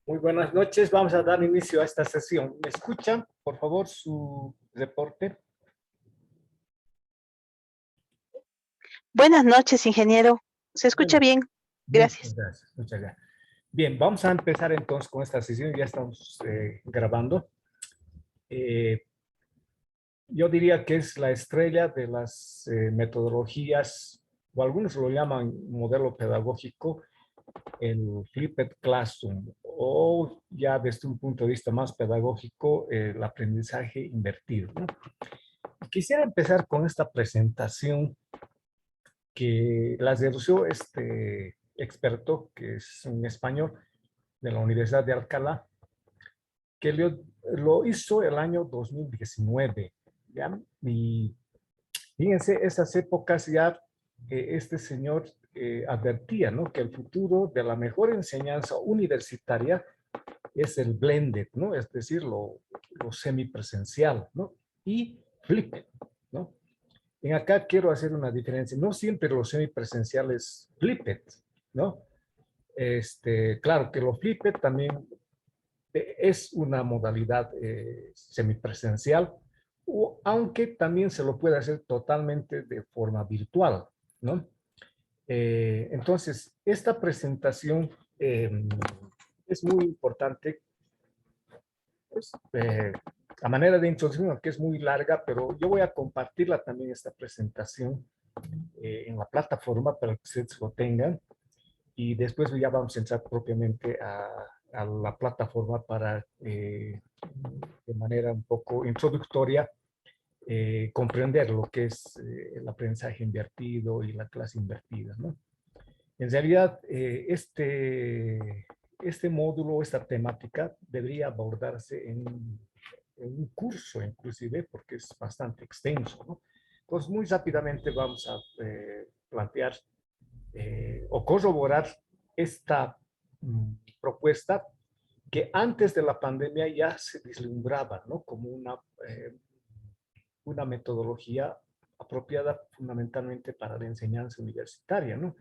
Muy buenas noches. Vamos a dar inicio a esta sesión. ¿Me escuchan, por favor, su reporte? Buenas noches, ingeniero. Se escucha Bueno, bien. muchas Gracias. gracias. Muchas gracias. Bien, vamos a empezar entonces con esta sesión. Ya estamos grabando. Eh, yo diría que es la estrella de las metodologías, o algunos lo llaman modelo pedagógico, el Flipped Classroom, o ya desde un punto de vista más pedagógico, el aprendizaje invertido, ¿no? Quisiera empezar con esta presentación que las realizó este experto, que es un español de la Universidad de Alcalá, que lo hizo el año 2019. ¿Ya? Y fíjense, esas épocas ya este señor advertía, ¿no?, que el futuro de la mejor enseñanza universitaria es el blended, ¿no?, es decir, lo semipresencial, ¿no?, y flipped, ¿no? En acá quiero hacer una diferencia. No siempre lo semipresencial es flipped, ¿no? Claro que lo flipped también es una modalidad semipresencial, aunque también se lo puede hacer totalmente de forma virtual, ¿no? Entonces, esta presentación es muy importante, pues, a manera de introducción, que es muy larga, pero yo voy a compartirla también, esta presentación, en la plataforma para que ustedes lo tengan, y después ya vamos a entrar propiamente a la plataforma para, de manera un poco introductoria, comprender lo que es el aprendizaje invertido y la clase invertida, ¿no? En realidad, este módulo, esta temática, debería abordarse en un curso inclusive, porque es bastante extenso, ¿no? Entonces, muy rápidamente vamos a plantear o corroborar esta propuesta que antes de la pandemia ya se vislumbraba, ¿no?, como una metodología apropiada fundamentalmente para la enseñanza universitaria, ¿no?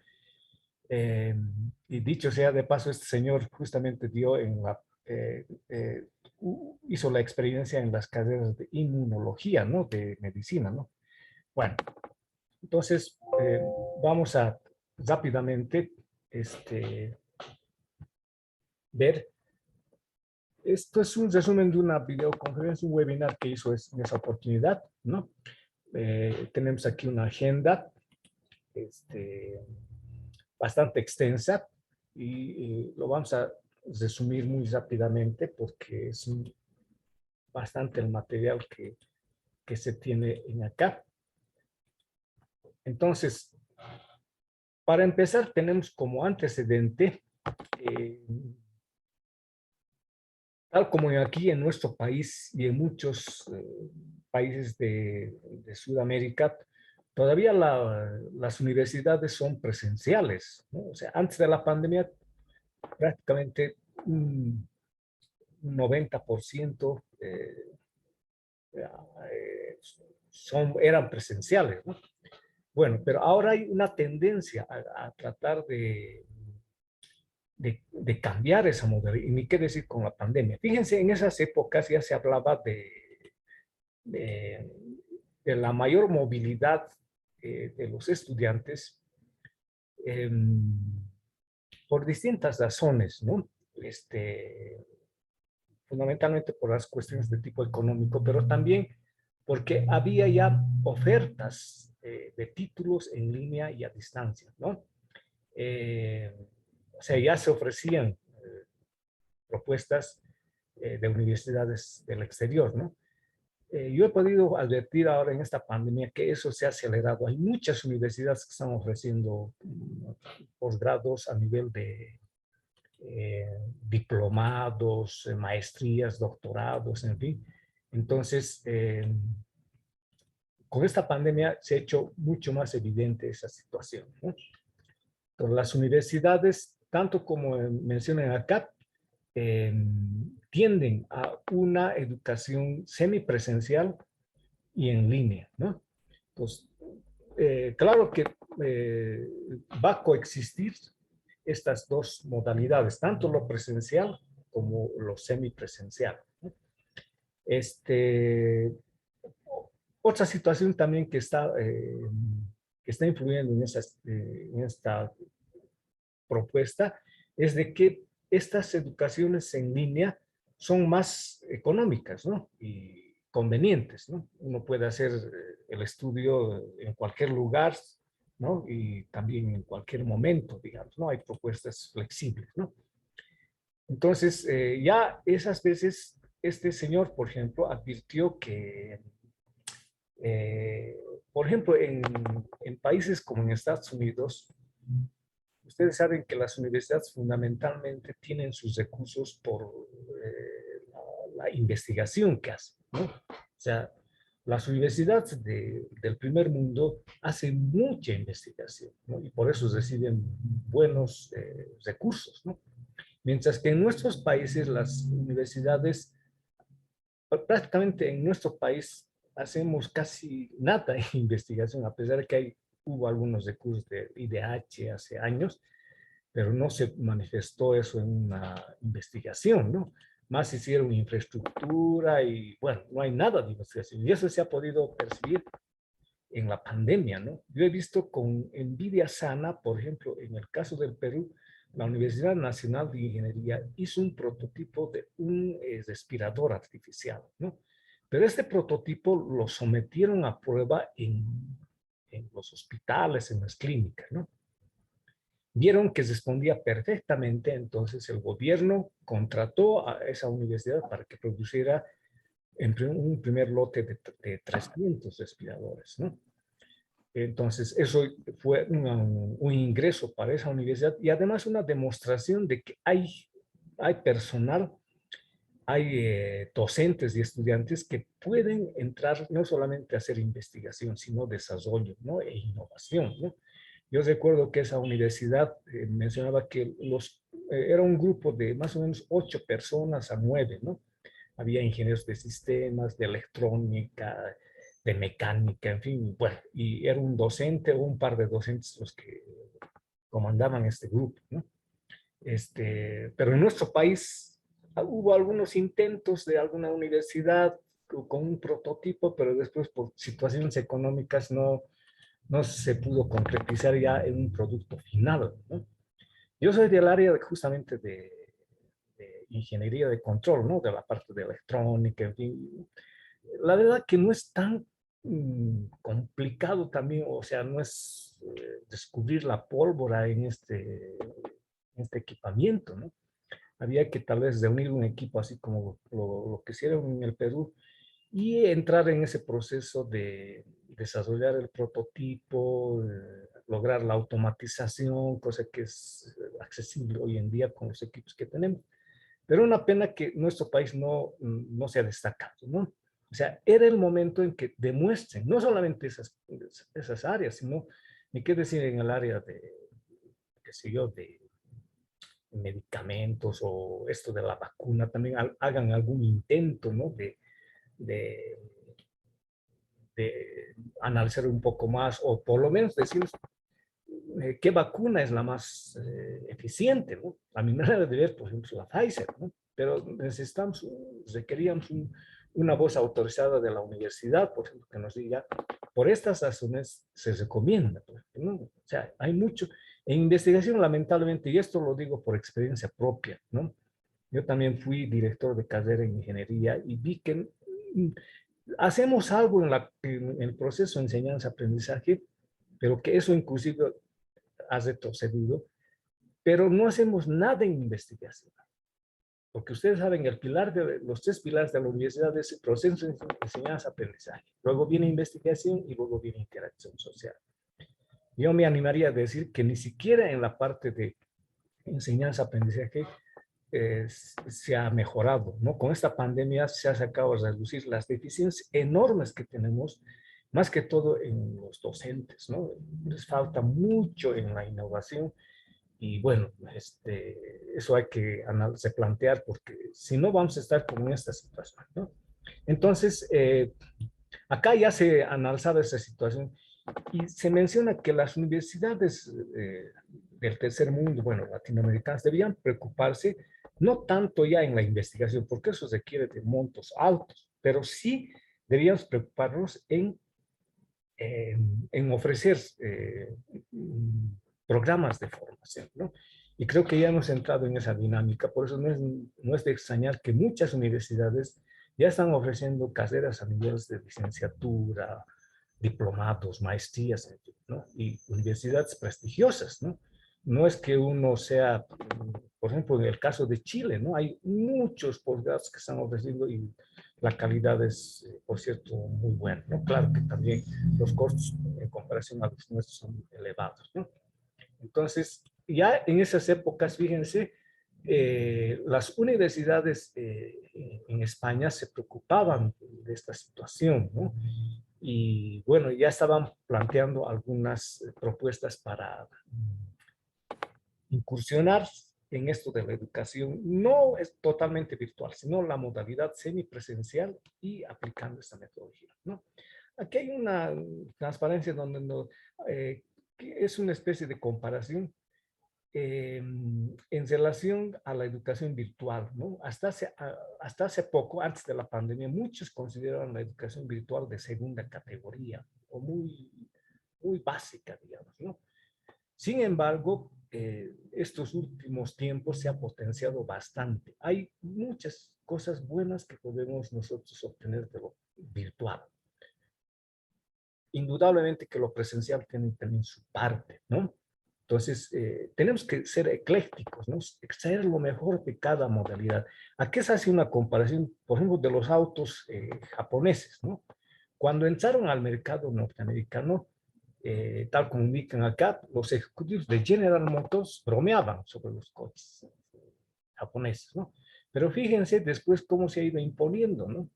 Y dicho sea de paso, este señor justamente hizo la experiencia en las carreras de inmunología, ¿no?, de medicina, ¿no? Bueno, entonces vamos a rápidamente ver. Esto es un resumen de una videoconferencia, un webinar que hizo en esa oportunidad, ¿no? Tenemos aquí una agenda bastante extensa y lo vamos a resumir muy rápidamente porque es bastante el material que se tiene en acá. Entonces, para empezar, tenemos como antecedente, tal como aquí en nuestro país y en muchos países de Sudamérica, todavía las universidades son presenciales, ¿no? O sea, antes de la pandemia, prácticamente un 90% eran presenciales, ¿no? Bueno, pero ahora hay una tendencia a tratar de cambiar esa modalidad. Y ni qué decir con la pandemia. Fíjense, en esas épocas ya se hablaba de, de la mayor movilidad de los estudiantes, eh, por distintas razones, ¿no? Fundamentalmente por las cuestiones de tipo económico, pero también porque había ya ofertas de títulos en línea y a distancia, ¿no? O sea, ya se ofrecían propuestas de universidades del exterior, ¿no? Yo he podido advertir ahora en esta pandemia que eso se ha acelerado. Hay muchas universidades que están ofreciendo posgrados a nivel de diplomados, maestrías, doctorados, en fin. Entonces, con esta pandemia se ha hecho mucho más evidente esa situación, ¿no? Entonces, las universidades, tanto como mencionan acá, tienden a una educación semipresencial y en línea, ¿no? Entonces, claro que va a coexistir estas dos modalidades, tanto lo presencial como lo semipresencial, ¿no? Este, Otra situación también que está influyendo en esta propuesta es de que estas educaciones en línea son más económicas, ¿no? Y convenientes, ¿no? Uno puede hacer el estudio en cualquier lugar, ¿no? Y también en cualquier momento, digamos, ¿no? Hay propuestas flexibles, ¿no? Entonces, ya esas veces, este señor, por ejemplo, advirtió que, eh, por ejemplo, en países como en Estados Unidos, ustedes saben que las universidades fundamentalmente tienen sus recursos por la investigación que hacen, ¿no? O sea, las universidades del primer mundo hacen mucha investigación, ¿no? Y por eso reciben buenos recursos, ¿no? Mientras que en nuestros países las universidades, prácticamente en nuestro país, hacemos casi nada en investigación, a pesar de que hubo algunos recursos de IDH hace años, pero no se manifestó eso en una investigación, ¿no? Más hicieron infraestructura y, bueno, no hay nada de investigación. Y eso se ha podido percibir en la pandemia, ¿no? Yo he visto con envidia sana, por ejemplo, en el caso del Perú, la Universidad Nacional de Ingeniería hizo un prototipo de un respirador artificial, ¿no? Pero este prototipo lo sometieron a prueba en los hospitales, en las clínicas, ¿no? Vieron que respondía perfectamente, entonces el gobierno contrató a esa universidad para que produciera un primer lote de 300 respiradores, ¿no? Entonces, eso fue un ingreso para esa universidad y además una demostración de que hay personal, hay docentes y estudiantes que pueden entrar no solamente a hacer investigación, sino desarrollo, ¿no? E innovación, ¿no? Yo recuerdo que esa universidad mencionaba que era un grupo de más o menos 8 personas a 9, ¿no? Había ingenieros de sistemas, de electrónica, de mecánica, en fin, bueno, y era un docente o un par de docentes los que comandaban este grupo, ¿no? Pero en nuestro país hubo algunos intentos de alguna universidad con un prototipo, pero después por situaciones económicas no se pudo concretizar ya en un producto final, ¿no? Yo soy del área justamente de ingeniería de control, ¿no? De la parte de electrónica, en fin. La verdad que no es tan complicado también, o sea, no es descubrir la pólvora en este equipamiento, ¿no? Había que tal vez reunir un equipo así como lo que hicieron en el Perú y entrar en ese proceso de desarrollar el prototipo, lograr la automatización, cosa que es accesible hoy en día con los equipos que tenemos. Pero una pena que nuestro país no se ha destacado, ¿no? O sea, era el momento en que demuestren, no solamente esas áreas, sino, ni qué decir en el área qué sé yo, de medicamentos o esto de la vacuna, también hagan algún intento, ¿no? De, de analizar un poco más, o por lo menos decir qué vacuna es la más eficiente, ¿no? A mi manera de ver, por ejemplo, la Pfizer, ¿no? Pero requeríamos una voz autorizada de la universidad, por ejemplo, que nos diga, por estas razones se recomienda, ¿no? O sea, hay mucho. En investigación, lamentablemente, y esto lo digo por experiencia propia, ¿no? Yo también fui director de carrera en ingeniería y vi que hacemos algo en el proceso de enseñanza-aprendizaje, pero que eso inclusive ha retrocedido, pero no hacemos nada en investigación. Porque ustedes saben, los 3 pilares de la universidad es el proceso de enseñanza-aprendizaje. Luego viene investigación y luego viene interacción social. Yo me animaría a decir que ni siquiera en la parte de enseñanza-aprendizaje se ha mejorado, ¿no? Con esta pandemia se ha sacado a reducir las deficiencias enormes que tenemos, más que todo en los docentes, ¿no? Les falta mucho en la innovación y bueno, eso hay que plantear porque si no vamos a estar como en esta situación, ¿no? Entonces, acá ya se analizaba esa situación y se menciona que las universidades del tercer mundo, bueno, latinoamericanas, debían preocuparse No tanto ya en la investigación, porque eso requiere de montos altos, pero sí deberíamos preocuparnos en ofrecer programas de formación, ¿no? Y creo que ya hemos entrado en esa dinámica, por eso no es de extrañar que muchas universidades ya están ofreciendo carreras a niveles de licenciatura, diplomados, maestrías, ¿no? Y universidades prestigiosas, ¿no? No es que uno sea, por ejemplo, en el caso de Chile, ¿no? Hay muchos posgrados que están ofreciendo y la calidad es, por cierto, muy buena, ¿no? Claro que también los costos en comparación a los nuestros son elevados, ¿no? Entonces, ya en esas épocas, fíjense, las universidades en España se preocupaban de esta situación, ¿no? Y bueno, ya estaban planteando algunas propuestas para incursionar en esto de la educación. No es totalmente virtual, sino la modalidad semipresencial y aplicando esta metodología, ¿no? Aquí hay una transparencia donde que es una especie de comparación en relación a la educación virtual, ¿no? Hasta hace poco, antes de la pandemia, muchos consideraban la educación virtual de segunda categoría o muy básica, digamos, ¿no? Sin embargo, estos últimos tiempos se ha potenciado bastante. Hay muchas cosas buenas que podemos nosotros obtener de lo virtual. Indudablemente que lo presencial tiene también su parte, ¿no? Entonces, tenemos que ser eclécticos, ¿no? Extraer lo mejor de cada modalidad. Aquí se hace una comparación, por ejemplo, de los autos japoneses, ¿no? Cuando entraron al mercado norteamericano, tal como indican acá, los ejecutivos de General Motors bromeaban sobre los coches japoneses, ¿no? Pero fíjense después cómo se ha ido imponiendo, ¿no?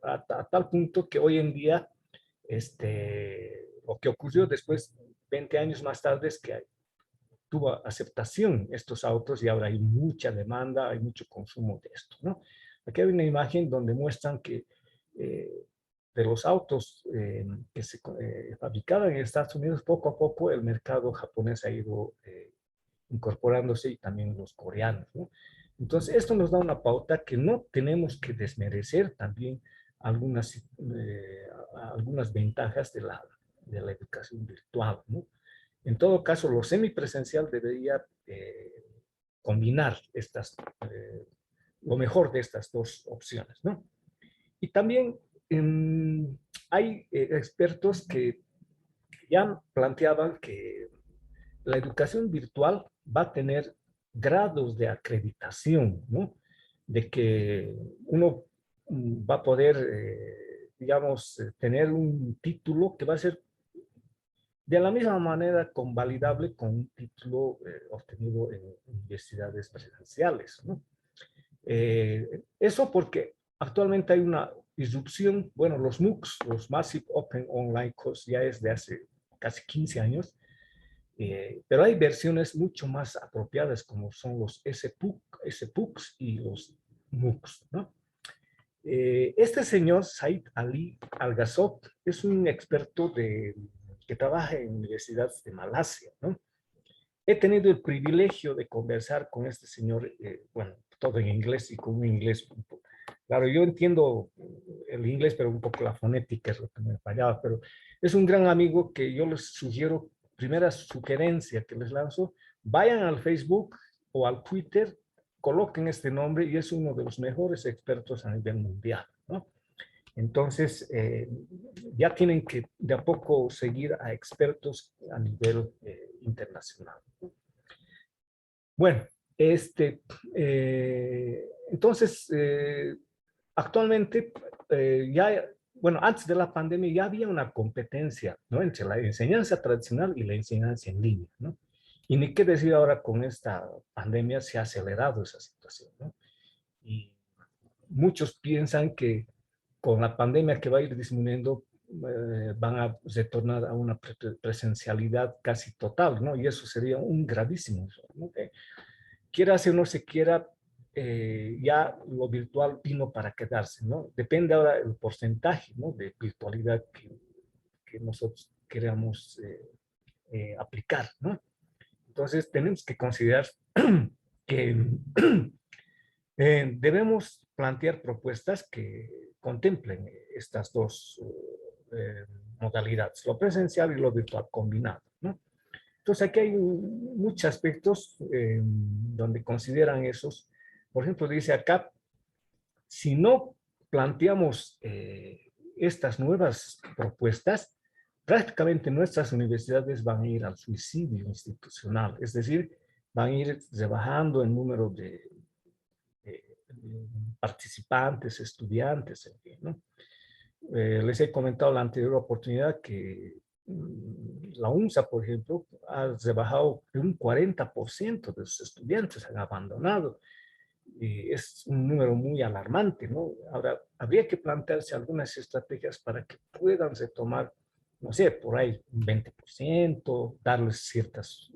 A tal punto que hoy en día lo que ocurrió después, 20 años más tarde, es que tuvo aceptación estos autos y ahora hay mucha demanda, hay mucho consumo de esto, ¿no? Aquí hay una imagen donde muestran que de los autos que se fabricaban en Estados Unidos, poco a poco el mercado japonés ha ido incorporándose y también los coreanos, ¿no? Entonces, esto nos da una pauta que no tenemos que desmerecer también algunas ventajas de la educación virtual, ¿no? En todo caso, lo semipresencial debería combinar lo mejor de estas dos opciones, ¿no? Y también hay expertos que ya planteaban que la educación virtual va a tener grados de acreditación, ¿no? De que uno va a poder, digamos, tener un título que va a ser de la misma manera convalidable con un título obtenido en universidades presenciales, ¿no? Eso porque actualmente hay una disrupción, bueno, los MOOCs, los Massive Open Online Course, ya es de hace casi 15 años, pero hay versiones mucho más apropiadas como son los SPUCs y los MOOCs, ¿no? Este señor, Said Ali Al-Ghazot, es un experto que trabaja en universidades de Malasia, ¿no? He tenido el privilegio de conversar con este señor, bueno, todo en inglés y con un inglés. Claro, yo entiendo el inglés, pero un poco la fonética es lo que me fallaba, pero es un gran amigo que yo les sugiero, primera sugerencia que les lanzo, vayan al Facebook o al Twitter, coloquen este nombre y es uno de los mejores expertos a nivel mundial, ¿no? Entonces, ya tienen que de a poco seguir a expertos a nivel internacional. Bueno, entonces, actualmente, bueno, antes de la pandemia ya había una competencia, ¿no? Entre la enseñanza tradicional y la enseñanza en línea, ¿no? Y ni qué decir ahora con esta pandemia se ha acelerado esa situación, ¿no? Y muchos piensan que con la pandemia que va a ir disminuyendo, van a retornar a una presencialidad casi total, ¿no? Y eso sería un gravísimo, ¿no? Quiera o no se quiera, ya lo virtual vino para quedarse, ¿no? Depende ahora el porcentaje, ¿no? De virtualidad que nosotros queramos aplicar, ¿no? Entonces tenemos que considerar que Debemos plantear propuestas que contemplen estas dos modalidades, lo presencial y lo virtual combinado, ¿no? Entonces aquí hay muchos aspectos donde consideran esos. Por ejemplo, dice acá, si no planteamos estas nuevas propuestas, prácticamente nuestras universidades van a ir al suicidio institucional, es decir, van a ir rebajando el número de participantes, estudiantes, en fin, ¿no? Les he comentado la anterior oportunidad que la UNSA, por ejemplo, ha rebajado un 40% de sus estudiantes, han abandonado. Es un número muy alarmante, ¿no? Ahora, habría que plantearse algunas estrategias para que puedan retomar, no sé, por ahí un 20%, darles ciertas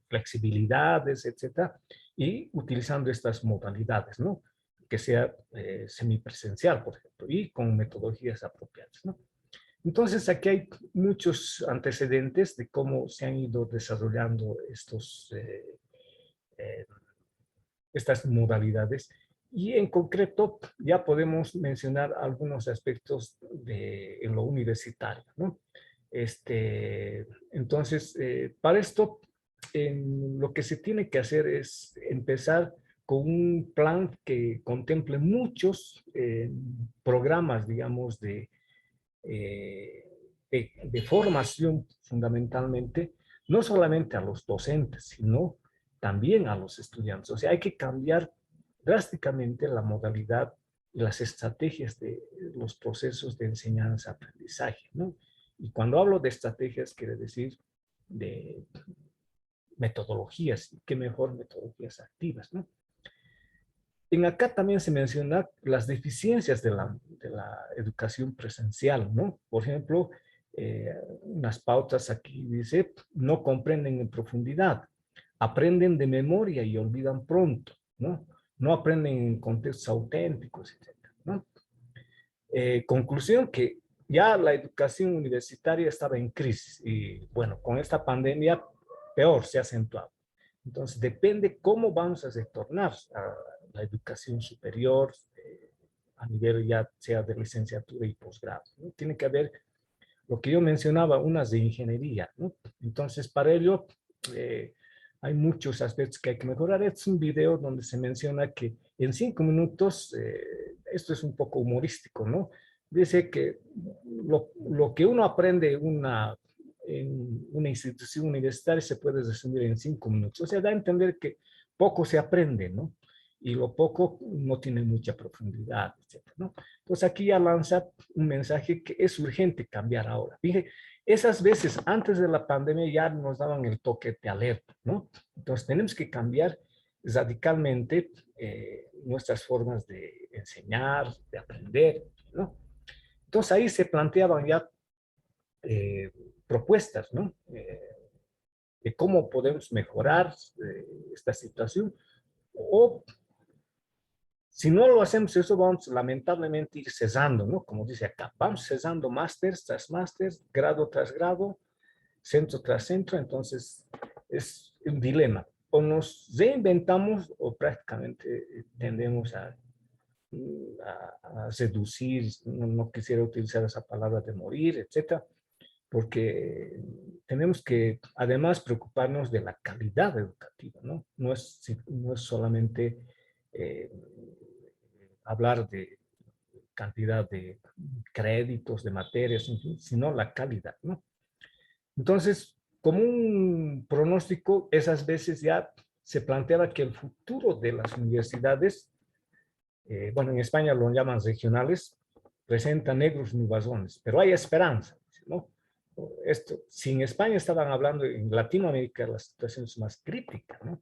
flexibilidades, etcétera, y utilizando estas modalidades, ¿no? Que sea semipresencial, por ejemplo, y con metodologías apropiadas, ¿no? Entonces, aquí hay muchos antecedentes de cómo se han ido desarrollando eh, estas modalidades y en concreto ya podemos mencionar algunos aspectos en lo universitario, ¿no? Entonces, para esto, lo que se tiene que hacer es empezar con un plan que contemple muchos programas, digamos, de formación fundamentalmente, no solamente a los docentes, sino también a los estudiantes. O sea, hay que cambiar drásticamente la modalidad y las estrategias de los procesos de enseñanza-aprendizaje, ¿no? Y cuando hablo de estrategias, quiere decir de metodologías, y qué mejor metodologías activas, ¿no? En acá también se menciona las deficiencias de la educación presencial, ¿no? Por ejemplo, unas pautas aquí dice, no comprenden en profundidad, aprenden de memoria y olvidan pronto, ¿no? No aprenden en contextos auténticos, etcétera, ¿no? Conclusión que ya la educación universitaria estaba en crisis y bueno, con esta pandemia peor se ha acentuado. Entonces depende cómo vamos a retornar a la educación superior a nivel ya sea de licenciatura y posgrado, ¿no? Tiene que haber lo que yo mencionaba, unas de ingeniería, ¿no? Entonces para ello hay muchos aspectos que hay que mejorar. Este es un video donde se menciona que en 5 minutos, esto es un poco humorístico, ¿no? Dice que lo que uno aprende en una institución universitaria se puede resumir en 5 minutos. O sea, da a entender que poco se aprende, ¿no? Y lo poco no tiene mucha profundidad, etcétera, ¿no? Entonces aquí ya lanza un mensaje que es urgente cambiar ahora. Dije, esas veces antes de la pandemia ya nos daban el toque de alerta, ¿no? Entonces tenemos que cambiar radicalmente nuestras formas de enseñar, de aprender, ¿no? Entonces ahí se planteaban ya eh, propuestas, ¿no? De cómo podemos mejorar esta situación o si no lo hacemos eso, vamos lamentablemente ir cesando, ¿no? Como dice acá, vamos cesando másters tras másters, grado tras grado, centro tras centro, entonces es un dilema. O nos reinventamos o prácticamente tendemos a seducir, no quisiera utilizar esa palabra de morir, etcétera, porque tenemos que además preocuparnos de la calidad educativa, ¿no? No es solamente eh, hablar de cantidad de créditos, de materias, en fin, sino la calidad, ¿no? Entonces, como un pronóstico, esas veces ya se planteaba que el futuro de las universidades, bueno, en España lo llaman regionales, presenta negros nubarrones, pero hay esperanza, ¿no? Esto, si en España estaban hablando, en Latinoamérica la situación es más crítica, ¿no?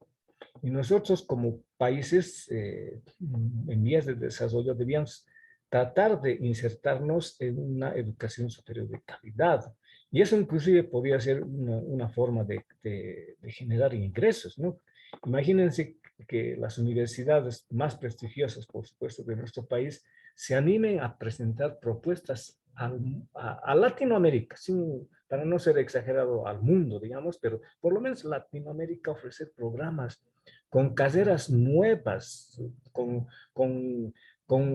Y nosotros como países en vías de desarrollo debíamos tratar de insertarnos en una educación superior de calidad. Y eso inclusive podría ser una forma de generar ingresos, ¿no? Imagínense que las universidades más prestigiosas, por supuesto, de nuestro país, se animen a presentar propuestas a Latinoamérica, para no ser exagerado al mundo, digamos, pero por lo menos Latinoamérica ofrecer programas con carreras nuevas, con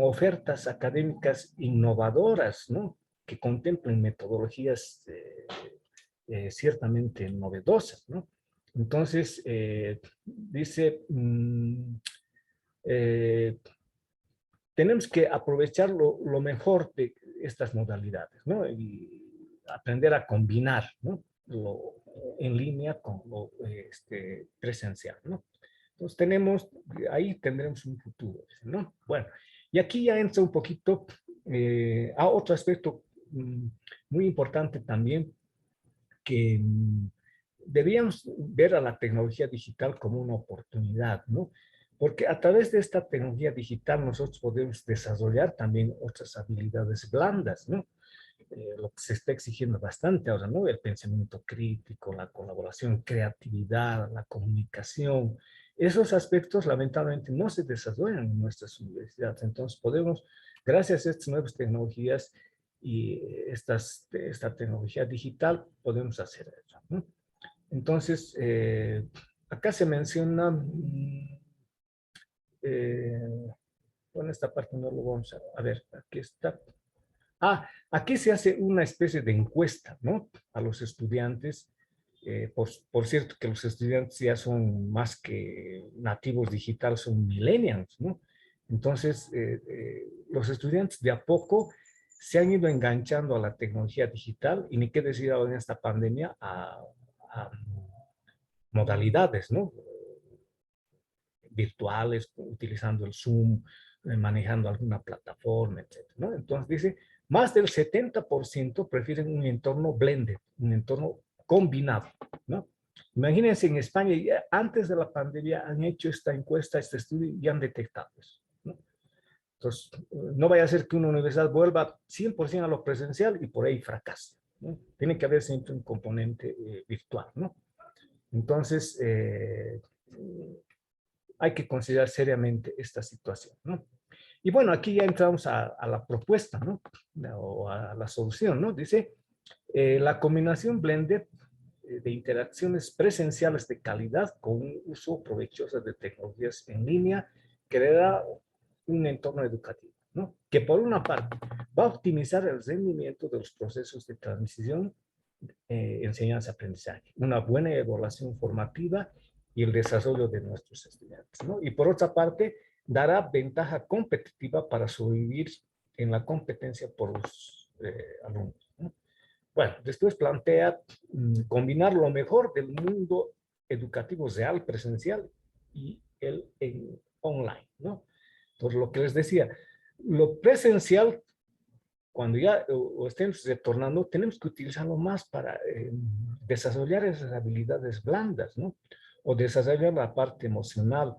ofertas académicas innovadoras, ¿no? Que contemplen metodologías ciertamente novedosas, ¿no? Entonces, dice, tenemos que aprovechar lo mejor de estas modalidades, ¿no? Y aprender a combinar, ¿no? Lo en línea con lo presencial, ¿no? Entonces ahí tendremos un futuro, ¿no? Bueno, y aquí ya entra un poquito a otro aspecto muy importante también, que debíamos ver a la tecnología digital como una oportunidad, ¿no? Porque a través de esta tecnología digital nosotros podemos desarrollar también otras habilidades blandas, ¿no? Lo que se está exigiendo bastante ahora, ¿no? El pensamiento crítico, la colaboración, creatividad, la comunicación. Esos aspectos lamentablemente no se desarrollan en nuestras universidades. Entonces podemos, gracias a estas nuevas tecnologías y esta tecnología digital, podemos hacer eso, ¿no? Entonces, acá se menciona, bueno, esta parte no lo vamos a ver, aquí está. Aquí se hace una especie de encuesta, ¿no? A los estudiantes. Por cierto, que los estudiantes ya son más que nativos digitales, son millennials, ¿no? Entonces, los estudiantes de a poco se han ido enganchando a la tecnología digital y ni qué decir ahora en esta pandemia a modalidades, ¿no? Virtuales, utilizando el Zoom, manejando alguna plataforma, etcétera, ¿no? Entonces dice, más del 70% prefieren un entorno blended, un entorno combinado, ¿no? Imagínense, en España, ya antes de la pandemia han hecho esta encuesta, este estudio y han detectado eso, ¿no? Entonces, no vaya a ser que una universidad vuelva 100% a lo presencial y por ahí fracase, ¿no? Tiene que haber siempre un componente virtual, ¿no? Entonces, hay que considerar seriamente esta situación, ¿no? Y bueno, aquí ya entramos a la propuesta, ¿no? O a la solución, ¿no? Dice, la combinación blended de interacciones presenciales de calidad con un uso provechoso de tecnologías en línea creará un entorno educativo, ¿no? Que por una parte va a optimizar el rendimiento de los procesos de transmisión, enseñanza-aprendizaje, una buena evaluación formativa y el desarrollo de nuestros estudiantes, ¿no? Y por otra parte, dará ventaja competitiva para sobrevivir en la competencia por los alumnos, ¿no? Bueno, después plantea combinar lo mejor del mundo educativo real, presencial, y el online, ¿no? Por lo que les decía, lo presencial, cuando ya o estemos retornando, tenemos que utilizarlo más para desarrollar esas habilidades blandas, ¿no? O desarrollar la parte emocional,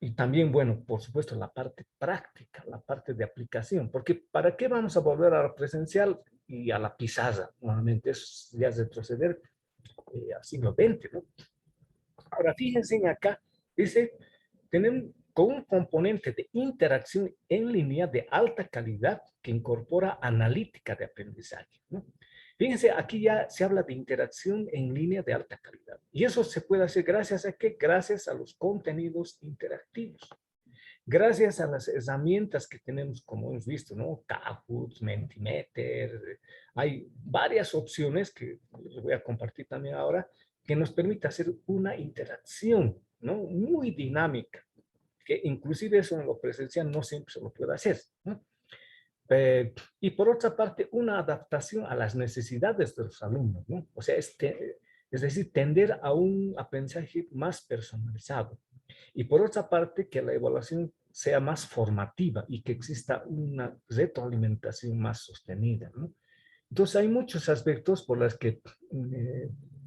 y también, bueno, por supuesto, la parte práctica, la parte de aplicación, porque ¿para qué vamos a volver a la presencial y a la pizarra? Nuevamente, eso ya es retroceder al siglo XX, ¿no? Ahora, fíjense acá, dice, tenemos con un componente de interacción en línea de alta calidad que incorpora analítica de aprendizaje, ¿no? Fíjense, aquí ya se habla de interacción en línea de alta calidad. Y eso se puede hacer gracias a qué? Gracias a los contenidos interactivos. Gracias a las herramientas que tenemos, como hemos visto, ¿no? Kahoot, Mentimeter, hay varias opciones que les voy a compartir también ahora, que nos permite hacer una interacción, ¿no? Muy dinámica, que inclusive eso en lo presencial no siempre se lo puede hacer, ¿no? Y por otra parte, una adaptación a las necesidades de los alumnos, ¿no? O sea, es decir, tender a un aprendizaje más personalizado. Y por otra parte, que la evaluación sea más formativa y que exista una retroalimentación más sostenida, ¿no? Entonces, hay muchos aspectos por los que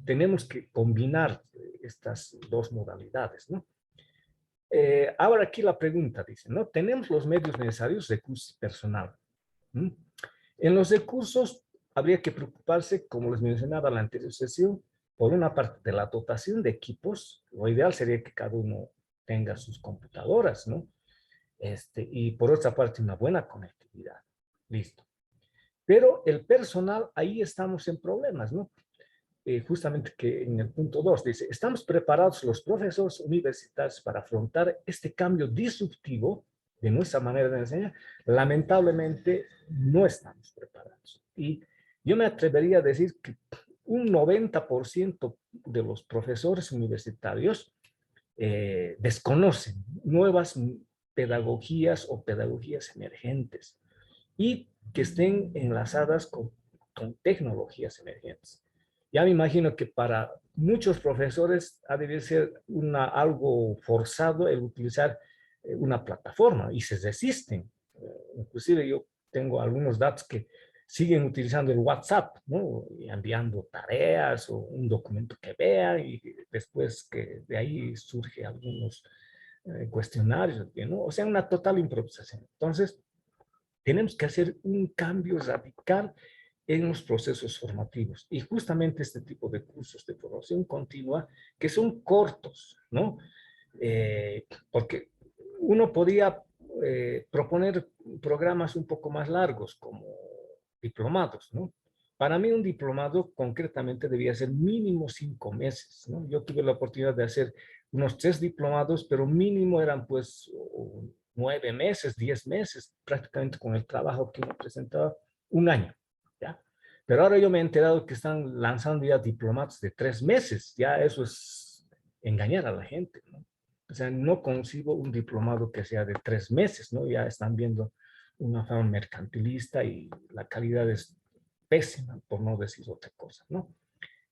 tenemos que combinar estas dos modalidades, ¿no? Ahora aquí la pregunta dice, ¿no? Tenemos los medios necesarios, recursos y personal. ¿Mm? En los recursos habría que preocuparse, como les mencionaba en la anterior sesión, por una parte de la dotación de equipos. Lo ideal sería que cada uno tenga sus computadoras, ¿no? Y por otra parte, una buena conectividad. Listo. Pero el personal, ahí estamos en problemas, ¿no? justamente que en el punto 2 dice, ¿estamos preparados los profesores universitarios para afrontar este cambio disruptivo de nuestra manera de enseñar? Lamentablemente no estamos preparados. Y yo me atrevería a decir que un 90% de los profesores universitarios desconocen nuevas pedagogías o pedagogías emergentes y que estén enlazadas con tecnologías emergentes. Ya me imagino que para muchos profesores ha de ser algo forzado el utilizar una plataforma y se resisten. Inclusive yo tengo algunos datos que siguen utilizando el WhatsApp, ¿no? Y enviando tareas o un documento que vean y después que de ahí surge algunos cuestionarios, ¿no? O sea, una total improvisación. Entonces, tenemos que hacer un cambio radical en los procesos formativos. Y justamente este tipo de cursos de formación continua, que son cortos, ¿no? Porque uno podía proponer programas un poco más largos, como diplomados, ¿no? Para mí un diplomado concretamente debía ser mínimo 5 meses, ¿no? Yo tuve la oportunidad de hacer unos 3 diplomados, pero mínimo eran pues 9 meses, 10 meses, prácticamente con el trabajo que uno presentaba, un año, ¿ya? Pero ahora yo me he enterado que están lanzando ya diplomados de 3 meses, ya eso es engañar a la gente, ¿no? O sea, no concibo un diplomado que sea de 3 meses, ¿no? Ya están viendo una forma mercantilista y la calidad es pésima, por no decir otra cosa, ¿no?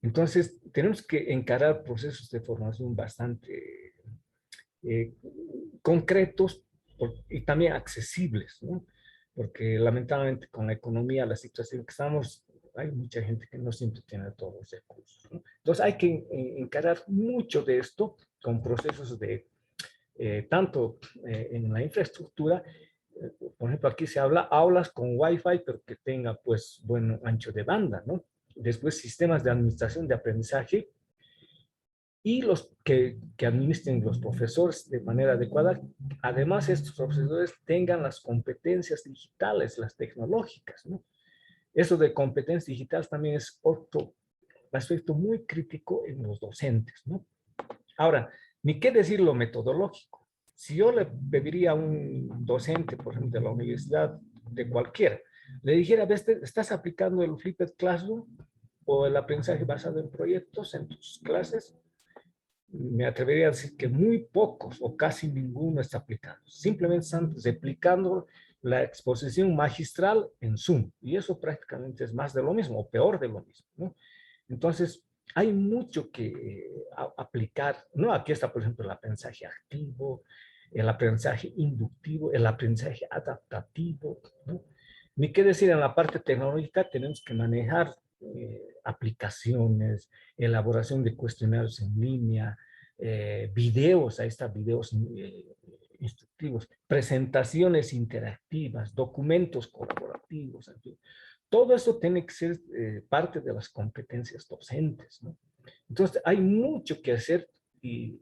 Entonces, tenemos que encarar procesos de formación bastante eh, concretos y también accesibles, ¿no? Porque lamentablemente con la economía, la situación que estamos, hay mucha gente que no siempre tiene todos los recursos, ¿no? Entonces hay que encarar mucho de esto con procesos de tanto en la infraestructura, por ejemplo, aquí se habla aulas con Wi-Fi, pero que tenga pues buen ancho de banda, ¿no? Después sistemas de administración de aprendizaje y los que administren los profesores de manera adecuada. Además, estos profesores tengan las competencias digitales, las tecnológicas, ¿no? Eso de competencias digitales también es otro aspecto muy crítico en los docentes, ¿no? Ahora, ni qué decir lo metodológico. Si yo le pediría a un docente, por ejemplo, de la universidad, de cualquiera, le dijera, ¿ves, estás aplicando el Flipped Classroom o el aprendizaje basado en proyectos en tus clases? Me atrevería a decir que muy pocos o casi ninguno está aplicando. Simplemente están replicando la exposición magistral en Zoom. Y eso prácticamente es más de lo mismo o peor de lo mismo, ¿no? Entonces, hay mucho que aplicar, ¿no? Aquí está, por ejemplo, el aprendizaje activo, el aprendizaje inductivo, el aprendizaje adaptativo, ¿no? Ni qué decir, en la parte tecnológica tenemos que manejar aplicaciones, elaboración de cuestionarios en línea, videos, ahí está, videos instructivos, presentaciones interactivas, documentos colaborativos, en fin. Todo eso tiene que ser parte de las competencias docentes, ¿no? Entonces, hay mucho que hacer y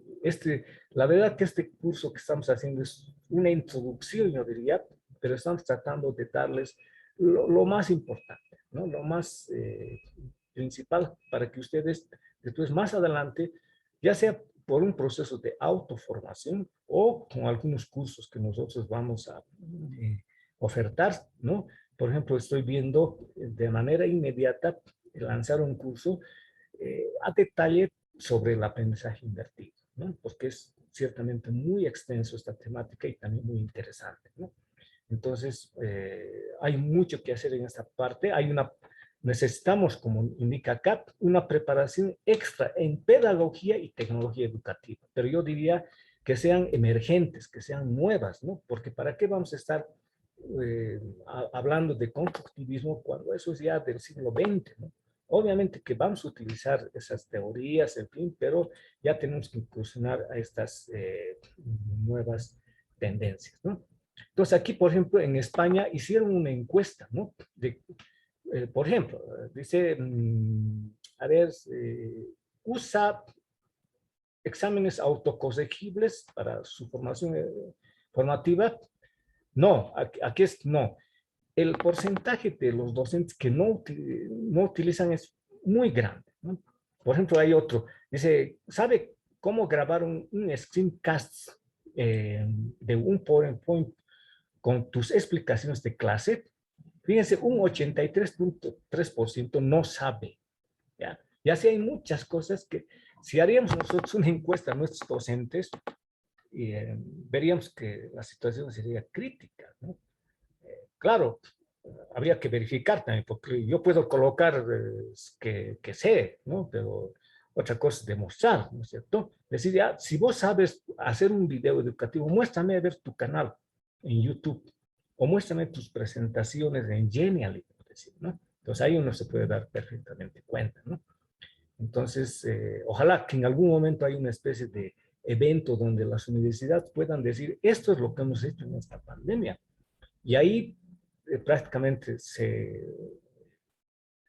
la verdad que este curso que estamos haciendo es una introducción, yo diría, pero estamos tratando de darles lo más importante, ¿no? Lo más principal para que ustedes después, más adelante, ya sea por un proceso de autoformación o con algunos cursos que nosotros vamos a ofertar, ¿no? Por ejemplo, estoy viendo de manera inmediata lanzar un curso a detalle sobre el aprendizaje invertido, ¿no? Porque es ciertamente muy extenso esta temática y también muy interesante, ¿no? Entonces, hay mucho que hacer en esta parte. Necesitamos, como indica CAP, una preparación extra en pedagogía y tecnología educativa. Pero yo diría que sean emergentes, que sean nuevas, ¿no? Porque ¿para qué vamos a estar hablando de constructivismo cuando eso es ya del siglo XX, ¿no? Obviamente que vamos a utilizar esas teorías, en fin, pero ya tenemos que incursionar a estas nuevas tendencias, ¿no? Entonces aquí, por ejemplo, en España hicieron una encuesta, ¿no? Por ejemplo, dice, a ver, usa exámenes autocorregibles para su formación formativa. No, aquí es no. El porcentaje de los docentes que no utilizan es muy grande, ¿no? Por ejemplo, hay otro, dice, ¿sabe cómo grabar un screencast de un PowerPoint con tus explicaciones de clase? Fíjense, un 83.3% no sabe. ¿Ya? Y así hay muchas cosas que, si haríamos nosotros una encuesta a nuestros docentes, veríamos que la situación sería crítica, ¿no? Claro, habría que verificar también, porque yo puedo colocar que sé, ¿no? Pero otra cosa es demostrar, ¿no es cierto? Decir, ya, si vos sabes hacer un video educativo, muéstrame a ver tu canal en YouTube o muéstrame tus presentaciones en Genially, ¿no? Entonces ahí uno se puede dar perfectamente cuenta, ¿no? Entonces, ojalá que en algún momento haya una especie de evento donde las universidades puedan decir, esto es lo que hemos hecho en esta pandemia. Y ahí prácticamente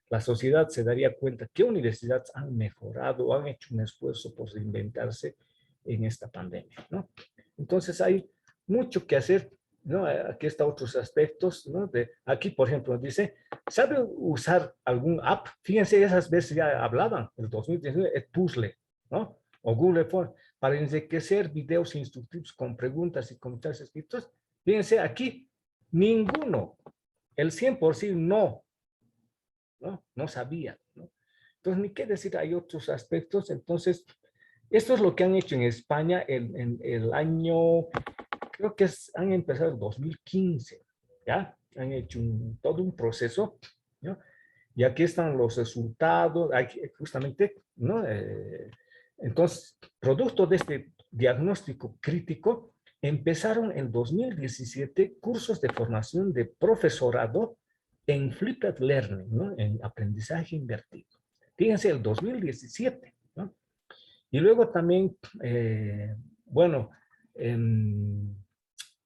la sociedad se daría cuenta qué universidades han mejorado o han hecho un esfuerzo por reinventarse en esta pandemia, ¿no? Entonces hay mucho que hacer, ¿no? Aquí están otros aspectos, ¿no? Aquí, por ejemplo, dice, ¿sabe usar algún app? Fíjense, esas veces ya hablaban, el 2019, el Puzzle, ¿no? O Google Form, para enriquecer videos instructivos con preguntas y comentarios escritos. Fíjense, aquí, ninguno, el 100% no sabía, ¿no? Entonces, ni qué decir, hay otros aspectos. Entonces, esto es lo que han hecho en España en el año, creo que han empezado en 2015, ¿ya? Han hecho todo un proceso, ¿no? Y aquí están los resultados, aquí, justamente, ¿no? Entonces, producto de este diagnóstico crítico, empezaron en 2017 cursos de formación de profesorado en Flipped Learning, ¿no? En aprendizaje invertido. Fíjense, el 2017, ¿no? Y luego también, bueno,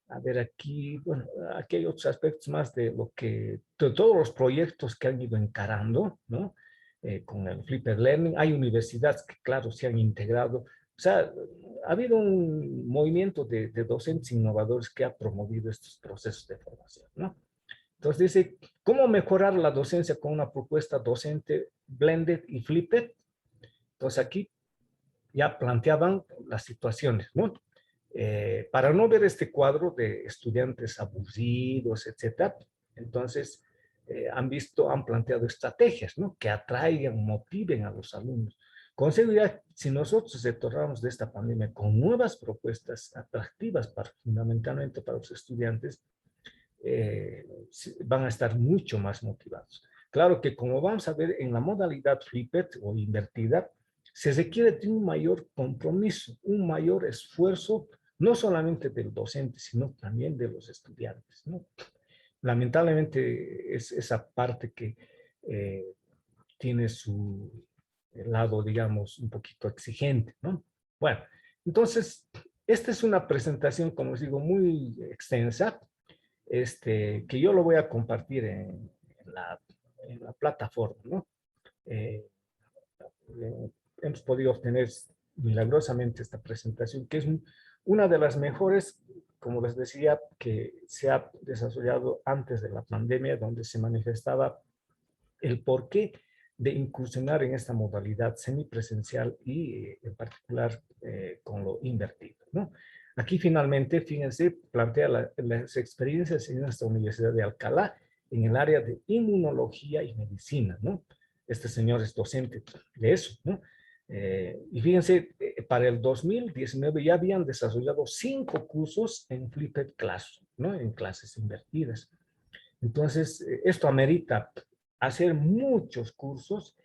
a ver aquí, bueno, aquí hay otros aspectos más de lo que, de todos los proyectos que han ido encarando, ¿no? Con el Flipped Learning. Hay universidades que, claro, se han integrado. O sea, ha habido un movimiento de docentes innovadores que ha promovido estos procesos de formación, ¿no? Entonces dice, ¿cómo mejorar la docencia con una propuesta docente blended y flipped? Entonces aquí ya planteaban las situaciones, ¿no? Para no ver este cuadro de estudiantes aburridos, etcétera, entonces han planteado estrategias, ¿no? Que atraigan, motiven a los alumnos. Con seguridad, si nosotros retornamos de esta pandemia con nuevas propuestas atractivas fundamentalmente para los estudiantes, van a estar mucho más motivados. Claro que como vamos a ver en la modalidad flipped o invertida, se requiere de un mayor compromiso, un mayor esfuerzo, no solamente del docente, sino también de los estudiantes, ¿no? Lamentablemente es esa parte que eh, tiene su lado, digamos, un poquito exigente, ¿no? Bueno, entonces, esta es una presentación, como os digo, muy extensa, que yo lo voy a compartir en la plataforma, ¿no? Eh, hemos podido obtener milagrosamente esta presentación, que es una de las mejores, como les decía, que se ha desarrollado antes de la pandemia, donde se manifestaba el porqué de incursionar en esta modalidad semipresencial y en particular con lo invertido, ¿no? Aquí finalmente, fíjense, plantea las experiencias en esta Universidad de Alcalá en el área de inmunología y medicina, ¿no? Este señor es docente de eso, ¿no? Y fíjense, para el 2019 ya habían desarrollado 5 cursos en Flipped Classroom, ¿no? En clases invertidas. Entonces, esto amerita hacer muchos cursos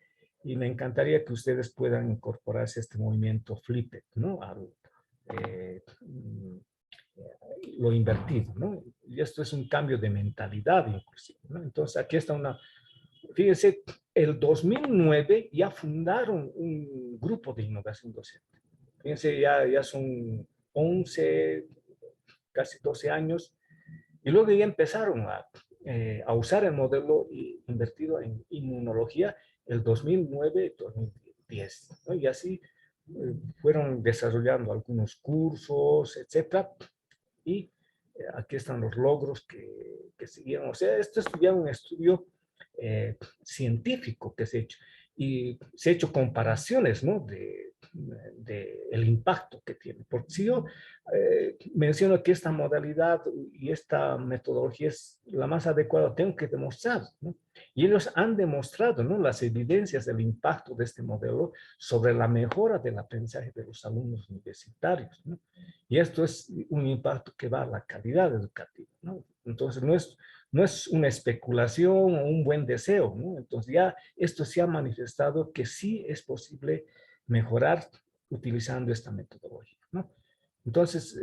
y me encantaría que ustedes puedan incorporarse a este movimiento Flipped, ¿no? Eh, lo invertido, ¿no? Y esto es un cambio de mentalidad inclusive, ¿no? Entonces, aquí está fíjense, el 2009 ya fundaron un grupo de innovación docente. Fíjense, ya son 11, casi 12 años, y luego ya empezaron a usar el modelo invertido en inmunología el 2009-2010, ¿no? Y así fueron desarrollando algunos cursos, etcétera, y aquí están los logros que siguieron. O sea, esto es ya un estudio científico que se ha hecho. y se ha hecho comparaciones, ¿no? El impacto que tiene. Porque si yo menciono que esta modalidad y esta metodología es la más adecuada, tengo que demostrar, ¿no? Y ellos han demostrado, ¿no?, las evidencias del impacto de este modelo sobre la mejora del aprendizaje de los alumnos universitarios, ¿no? Y esto es un impacto que va a la calidad educativa, ¿no? Entonces, no es una especulación o un buen deseo, ¿no? Entonces, ya esto se ha manifestado que sí es posible mejorar utilizando esta metodología, ¿no? Entonces,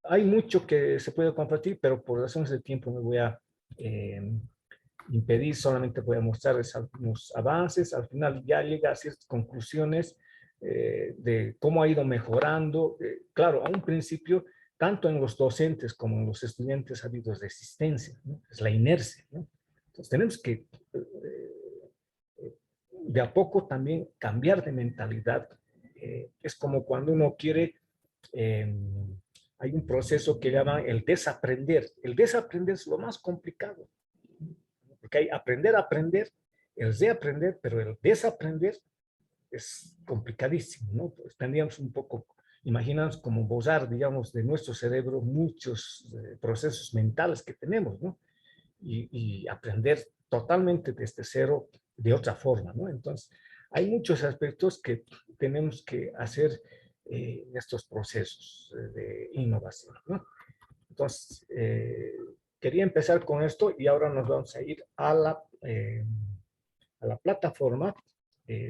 hay mucho que se puede compartir, pero por razones de tiempo me voy a impedir, solamente voy a mostrarles algunos avances. Al final ya llega a ciertas conclusiones de cómo ha ido mejorando. Claro, a un principio, tanto en los docentes como en los estudiantes ha habido resistencia, ¿no? Es la inercia, ¿no? Entonces tenemos que de a poco también cambiar de mentalidad. Es como cuando uno quiere, hay un proceso que llaman el desaprender. El desaprender es lo más complicado, porque hay aprender a aprender, el reaprender, pero el desaprender es complicadísimo, ¿no? Pues tendríamos un poco, imaginamos como borrar, digamos, de nuestro cerebro muchos procesos mentales que tenemos, ¿no? Y aprender totalmente desde cero de otra forma, ¿no? Entonces, hay muchos aspectos que tenemos que hacer en estos procesos de innovación, ¿no? Entonces, quería empezar con esto y ahora nos vamos a ir a la plataforma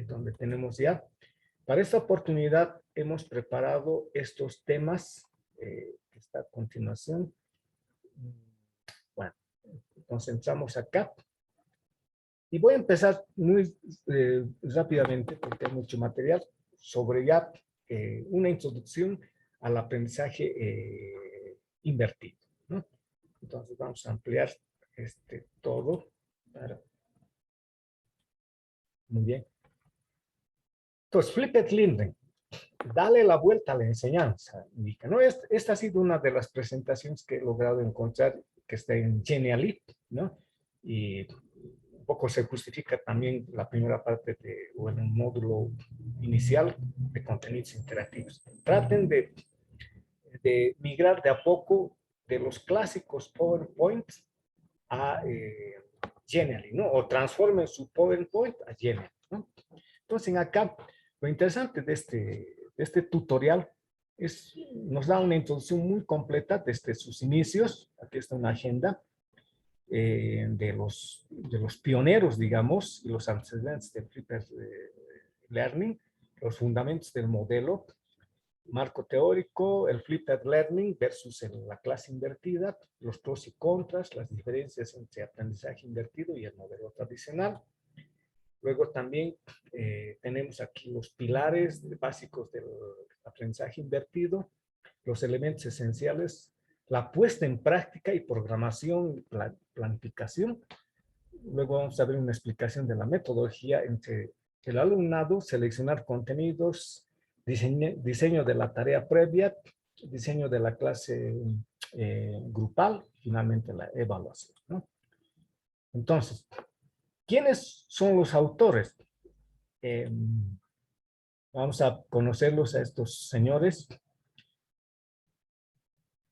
donde tenemos ya. Para esta oportunidad hemos preparado estos temas que está a continuación. Bueno, entonces entramos acá. Y voy a empezar muy rápidamente, porque hay mucho material, sobre ya una introducción al aprendizaje invertido, ¿no? Entonces vamos a ampliar todo. Muy bien. Entonces, flipped learning, dale la vuelta a la enseñanza, indica, ¿no? Esta ha sido una de las presentaciones que he logrado encontrar, que está en Genially, ¿no? Y un poco se justifica también la primera parte o en un módulo inicial de contenidos interactivos. Traten de migrar de a poco de los clásicos PowerPoint a Genially, ¿no? O transformen su PowerPoint a Genially, ¿no? Entonces, acá, lo interesante de este tutorial nos da una introducción muy completa desde sus inicios. Aquí está una agenda de los pioneros, digamos, y los antecedentes del Flipped Learning, los fundamentos del modelo, marco teórico, el Flipped Learning versus la clase invertida, los pros y contras, las diferencias entre aprendizaje invertido y el modelo tradicional. Luego también tenemos aquí los pilares básicos del aprendizaje invertido, los elementos esenciales, la puesta en práctica y programación, planificación. Luego vamos a ver una explicación de la metodología entre el alumnado, seleccionar contenidos, diseño de la tarea previa, diseño de la clase grupal, finalmente la evaluación, ¿no? Entonces, ¿quiénes son los autores? Vamos a conocerlos a estos señores.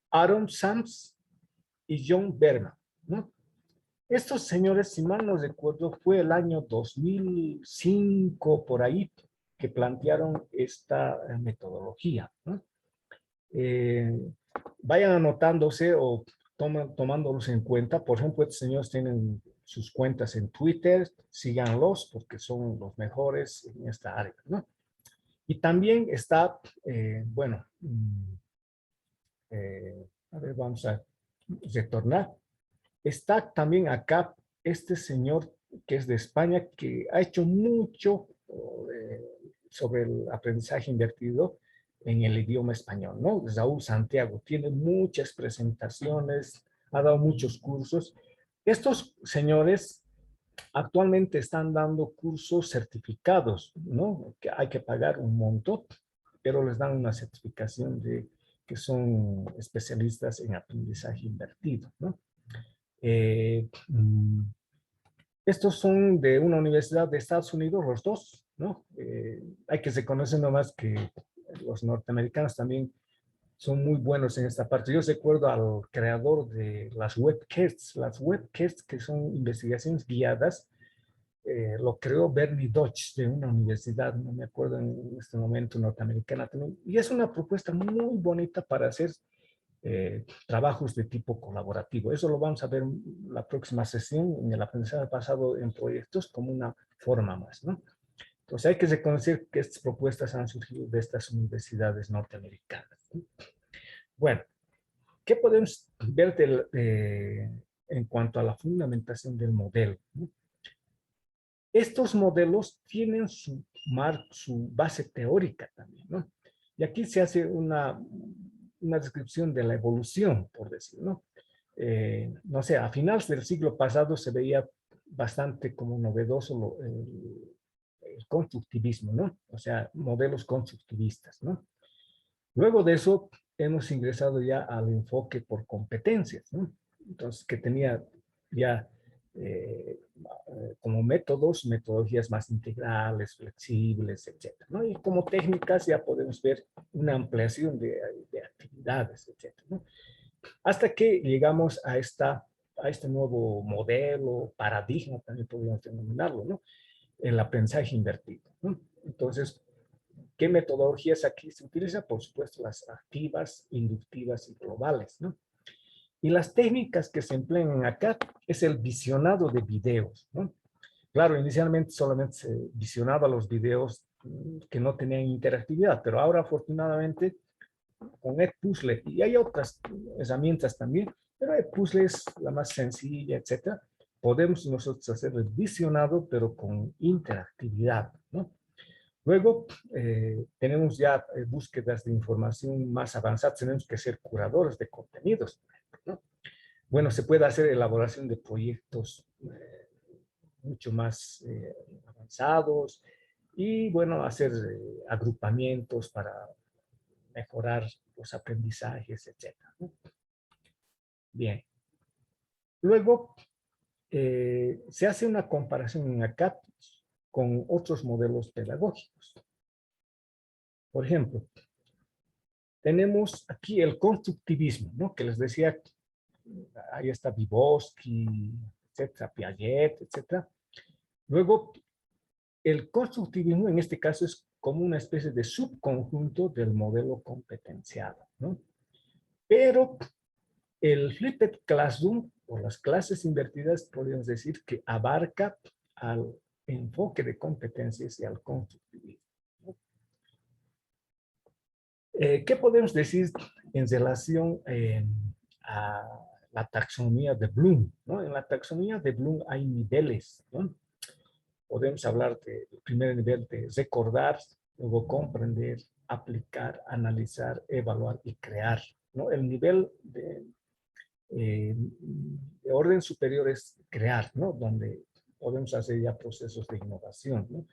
Aaron Sams y John Berman, ¿no? Estos señores, si mal no recuerdo, fue el año 2005 por ahí que plantearon esta metodología, ¿no? Vayan anotándose o tomándolos en cuenta. Por ejemplo, estos señores tienen sus cuentas en Twitter, síganlos porque son los mejores en esta área, ¿no? Y también está, bueno, a ver, vamos a retornar. Está también acá este señor que es de España, que ha hecho mucho sobre el aprendizaje invertido en el idioma español, ¿no? Raúl Santiago tiene muchas presentaciones, ha dado muchos cursos. Estos señores actualmente están dando cursos certificados, ¿no? Que hay que pagar un monto, pero les dan una certificación de que son especialistas en aprendizaje invertido, ¿no? Estos son de una universidad de Estados Unidos, los dos, ¿no? Hay que reconocer nomás que los norteamericanos también son muy buenos en esta parte. Yo recuerdo al creador de las webcasts que son investigaciones guiadas, lo creó Bernie Dodge de una universidad, no me acuerdo en este momento, norteamericana también. Y es una propuesta muy bonita para hacer trabajos de tipo colaborativo. Eso lo vamos a ver en la próxima sesión, en el aprendizaje basado en proyectos, como una forma más, ¿no? Entonces hay que reconocer que estas propuestas han surgido de estas universidades norteamericanas, ¿no? Bueno, ¿qué podemos ver en cuanto a la fundamentación del modelo, ¿no? Estos modelos tienen su base teórica también, ¿no? Y aquí se hace una descripción de la evolución, por decir, ¿no? No sé, a finales del siglo pasado se veía bastante como novedoso el constructivismo, ¿no? O sea, modelos constructivistas, ¿no? Luego de eso, hemos ingresado ya al enfoque por competencias, ¿no? Entonces, que tenía ya como metodologías más integrales, flexibles, etcétera, ¿no? Y como técnicas ya podemos ver una ampliación de actividades, etcétera, ¿no? Hasta que llegamos a este nuevo modelo, paradigma, también podríamos denominarlo, ¿no? El aprendizaje invertido, ¿no? Entonces, ¿qué metodologías aquí se utilizan? Por supuesto, las activas, inductivas y globales, ¿no? Y las técnicas que se emplean acá es el visionado de videos, ¿no? Claro, inicialmente solamente se visionaba los videos que no tenían interactividad, pero ahora afortunadamente con Edpuzzle, y hay otras herramientas también, pero Edpuzzle es la más sencilla, etcétera. Podemos nosotros hacer el visionado, pero con interactividad, ¿no? Luego, tenemos ya búsquedas de información más avanzadas, tenemos que ser curadores de contenidos, ¿no? Bueno, se puede hacer elaboración de proyectos mucho más avanzados y, bueno, hacer agrupamientos para mejorar los aprendizajes, etcétera, ¿no? Bien. Luego, se hace una comparación en ACAP con otros modelos pedagógicos. Por ejemplo, tenemos aquí el constructivismo, ¿no? Que les decía, ahí está Vygotsky, etcétera, Piaget, etcétera. Luego, el constructivismo en este caso es como una especie de subconjunto del modelo competenciado, ¿no? Pero el flipped classroom o las clases invertidas, podríamos decir que abarca al enfoque de competencias y al constructivismo, ¿no? ¿Qué podemos decir en relación a la taxonomía de Bloom, ¿no? En la taxonomía de Bloom hay niveles, ¿no? Podemos hablar del primer nivel de recordar, luego comprender, aplicar, analizar, evaluar y crear, ¿no? El nivel de orden superior es crear, ¿no? Donde podemos hacer ya procesos de innovación, ¿no?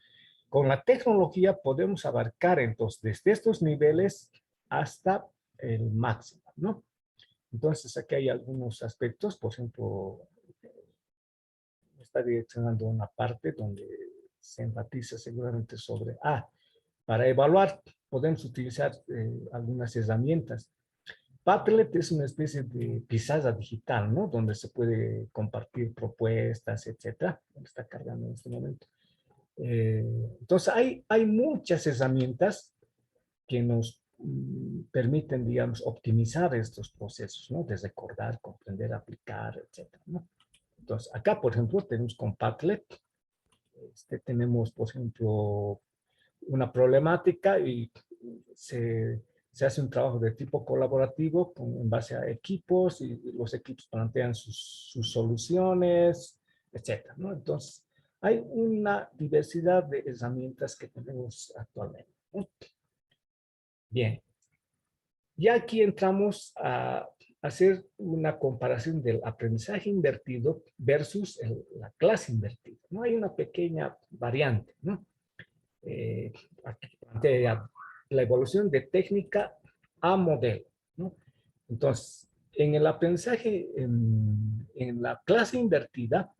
Con la tecnología podemos abarcar entonces desde estos niveles hasta el máximo, ¿no? Entonces aquí hay algunos aspectos, por ejemplo, está direccionando una parte donde se enfatiza seguramente sobre, para evaluar podemos utilizar algunas herramientas. Padlet es una especie de pizarra digital, ¿no? Donde se puede compartir propuestas, etcétera. Está cargando en este momento. Entonces, hay muchas herramientas que nos permiten, digamos, optimizar estos procesos, ¿no? De recordar, comprender, aplicar, etcétera, ¿no? Entonces, acá, por ejemplo, tenemos con Padlet, tenemos, por ejemplo, una problemática y se hace un trabajo de tipo colaborativo en base a equipos y los equipos plantean sus soluciones, etcétera, ¿no? Entonces, hay una diversidad de herramientas que tenemos actualmente, ¿no? Bien, ya aquí entramos a hacer una comparación del aprendizaje invertido versus la clase invertida, ¿no? Hay una pequeña variante, ¿no? Aquí plantea la evolución de técnica a modelo, ¿no? Entonces, en el aprendizaje, en la clase invertida,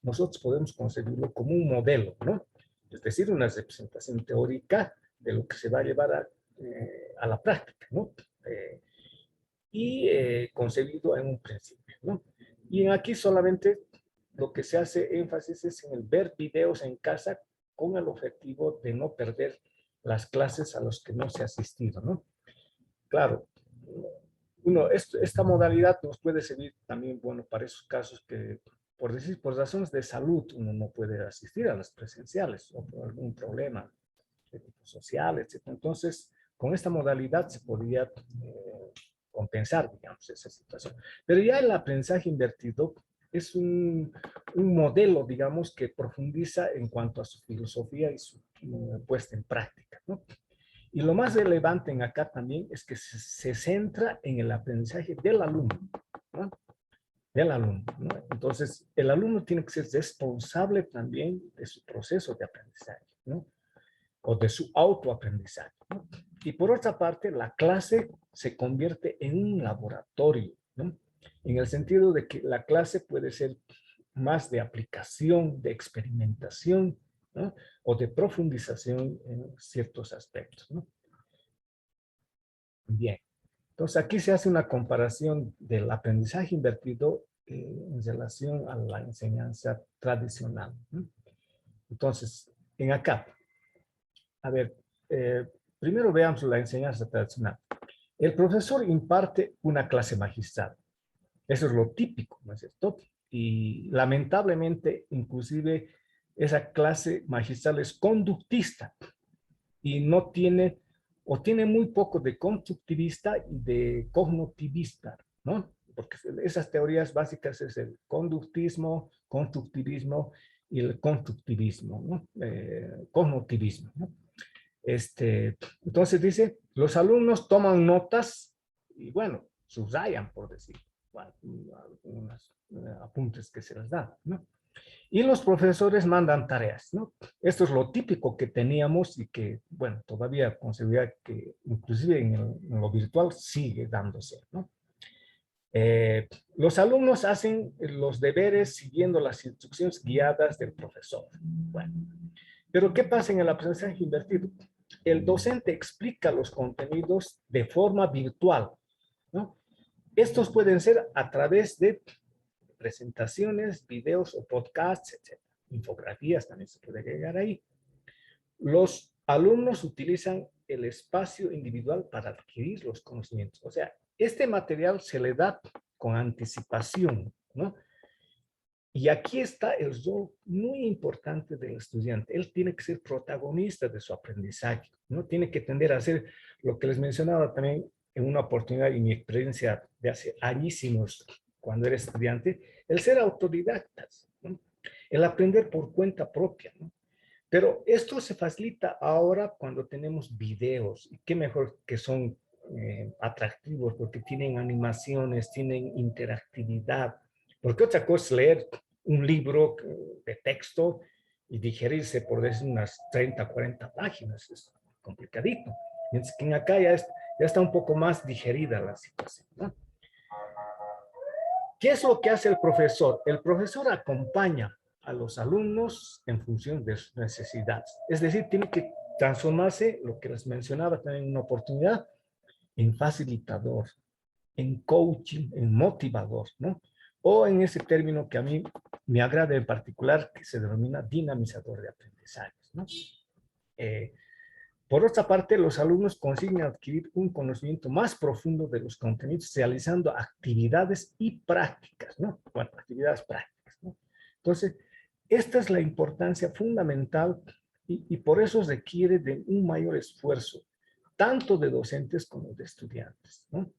nosotros podemos concebirlo como un modelo, ¿no? Es decir, una representación teórica de lo que se va a llevar a la práctica, ¿no? Concebido en un principio, ¿no? Y aquí solamente lo que se hace énfasis es en el ver videos en casa con el objetivo de no perder las clases a los que no se ha asistido, ¿no? Claro, esta modalidad nos puede servir también, bueno, para esos casos que, por decir, por razones de salud, uno no puede asistir a las presenciales o por algún problema de tipo social, etc. Entonces, con esta modalidad se podría compensar, digamos, esa situación. Pero ya el aprendizaje invertido es un modelo, digamos, que profundiza en cuanto a su filosofía y su puesta en práctica, ¿no? Y lo más relevante en acá también es que se centra en el aprendizaje del alumno, ¿no? Del alumno, ¿no? Entonces, el alumno tiene que ser responsable también de su proceso de aprendizaje, ¿no? O de su autoaprendizaje, ¿no? Y por otra parte, la clase se convierte en un laboratorio, ¿no? En el sentido de que la clase puede ser más de aplicación, de experimentación, ¿no? O de profundización en ciertos aspectos, ¿no? Bien, entonces aquí se hace una comparación del aprendizaje invertido en relación a la enseñanza tradicional, ¿no? Entonces, en acá, a ver, primero veamos la enseñanza tradicional. El profesor imparte una clase magistral. Eso es lo típico, ¿no es cierto? Y lamentablemente, inclusive, esa clase magistral es conductista y no tiene, o tiene muy poco de constructivista y de cognitivista, ¿no? Porque esas teorías básicas es el conductismo, constructivismo y el constructivismo, ¿no? Cognitivismo, ¿no? Entonces dice, los alumnos toman notas y bueno, subrayan, por decir, bueno, algunos apuntes que se les dan, ¿no? Y los profesores mandan tareas, ¿no? Esto es lo típico que teníamos y que, bueno, todavía considero que inclusive en lo virtual sigue dándose, ¿no? Los alumnos hacen los deberes siguiendo las instrucciones guiadas del profesor. Bueno, pero ¿qué pasa en el aprendizaje invertido? El docente explica los contenidos de forma virtual, ¿no? Estos pueden ser a través de presentaciones, videos o podcasts, etc. Infografías también se puede llegar ahí. Los alumnos utilizan el espacio individual para adquirir los conocimientos. O sea, este material se le da con anticipación, ¿no? Y aquí está el rol muy importante del estudiante. Él tiene que ser protagonista de su aprendizaje, ¿no? Tiene que tender a hacer lo que les mencionaba también en una oportunidad y mi experiencia de hace añísimos cuando era estudiante, el ser autodidactas, ¿no? El aprender por cuenta propia, ¿no? Pero esto se facilita ahora cuando tenemos videos, y qué mejor que son atractivos porque tienen animaciones, tienen interactividad, porque otra cosa es leer un libro de texto y digerirse por decir unas 30, 40 páginas, es complicadito. Mientras que en acá ya está un poco más digerida la situación, ¿no? ¿Qué es lo que hace el profesor? El profesor acompaña a los alumnos en función de sus necesidades. Es decir, tiene que transformarse, lo que les mencionaba también en una oportunidad, en facilitador, en coaching, en motivador, ¿no? O en ese término que a mí me agrada en particular, que se denomina dinamizador de aprendizajes, ¿no? Por otra parte, los alumnos consiguen adquirir un conocimiento más profundo de los contenidos realizando actividades y prácticas, ¿no? Bueno, actividades prácticas, ¿no? Entonces, esta es la importancia fundamental y por eso requiere de un mayor esfuerzo, tanto de docentes como de estudiantes, ¿no?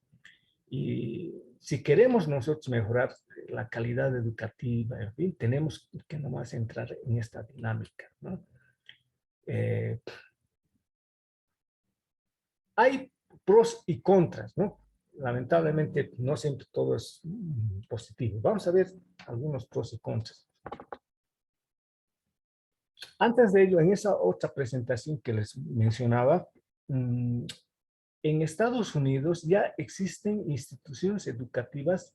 Y si queremos nosotros mejorar la calidad educativa, en fin, tenemos que nomás entrar en esta dinámica, ¿no? Hay pros y contras, ¿no? Lamentablemente no siempre todo es positivo. Vamos a ver algunos pros y contras. Antes de ello, en esa otra presentación que les mencionaba, en Estados Unidos ya existen instituciones educativas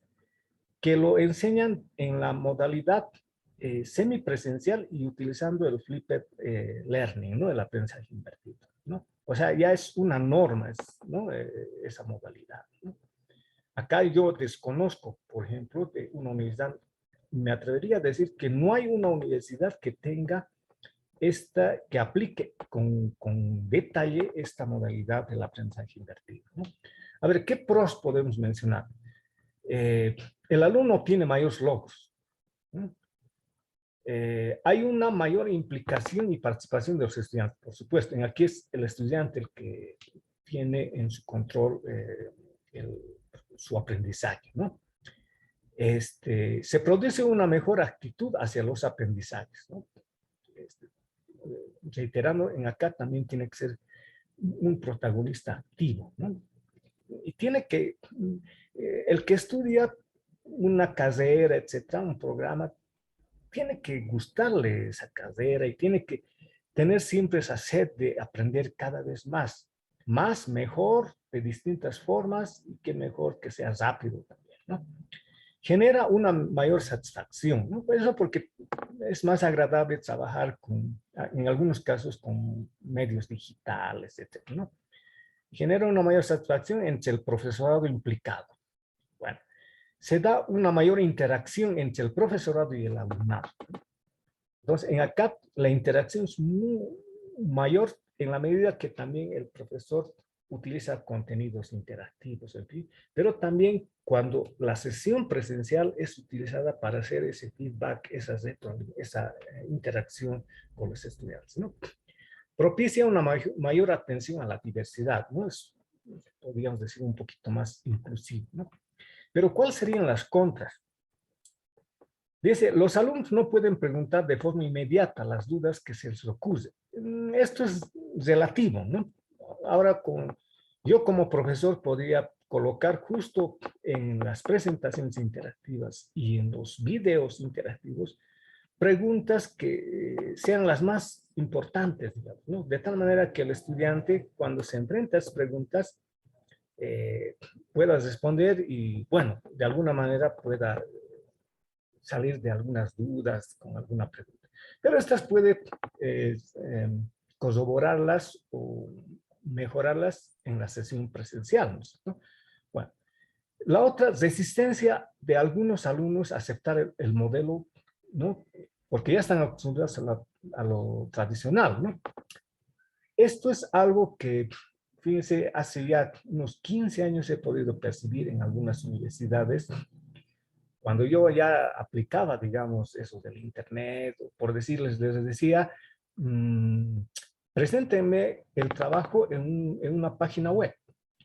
que lo enseñan en la modalidad semipresencial y utilizando el flipped learning, ¿no? El aprendizaje invertido, ¿no? O sea, ya es una norma, ¿no? Esa modalidad, ¿no? Acá yo desconozco, por ejemplo, de una universidad, me atrevería a decir que no hay una universidad que tenga que aplique con detalle esta modalidad del aprendizaje invertido, ¿no? A ver, ¿qué pros podemos mencionar? El alumno tiene mayores logros, ¿no? Hay una mayor implicación y participación de los estudiantes, por supuesto. Aquí es el estudiante el que tiene en su control su aprendizaje, ¿no? Se produce una mejor actitud hacia los aprendizajes, ¿no? Reiterando, en acá también tiene que ser un protagonista activo, ¿no? Y tiene que, el que estudia una carrera, etcétera, un programa, tiene que gustarle esa carrera y tiene que tener siempre esa sed de aprender cada vez más, mejor, de distintas formas y que mejor que sea rápido también, ¿no? Genera una mayor satisfacción, ¿no? Por eso porque es más agradable trabajar en algunos casos con medios digitales, etcétera, ¿no? Genera una mayor satisfacción entre el profesorado implicado. Bueno, se da una mayor interacción entre el profesorado y el alumnado. Entonces, en acá la interacción es mayor en la medida que también el profesor utiliza contenidos interactivos, en fin, pero también cuando la sesión presencial es utilizada para hacer ese feedback, esa interacción con los estudiantes, ¿no? Propicia una mayor atención a la diversidad, ¿no? Podríamos decir, un poquito más inclusivo, ¿no? Pero ¿cuáles serían las contras? Dice, los alumnos no pueden preguntar de forma inmediata las dudas que se les ocurren. Esto es relativo, ¿no? Ahora, yo como profesor podría colocar justo en las presentaciones interactivas y en los videos interactivos preguntas que sean las más importantes, digamos, ¿no? De tal manera que el estudiante, cuando se enfrenta a esas preguntas, pueda responder y, bueno, de alguna manera pueda salir de algunas dudas con alguna pregunta. Pero estas puede corroborarlas o mejorarlas en la sesión presencial, ¿no? Bueno, la otra, resistencia de algunos alumnos a aceptar el modelo, ¿no? Porque ya están acostumbrados a lo tradicional, ¿no? Esto es algo que, fíjense, hace ya unos 15 años he podido percibir en algunas universidades. Cuando yo ya aplicaba, digamos, eso del Internet, por decirles, les decía, preséntenme el trabajo en una página web,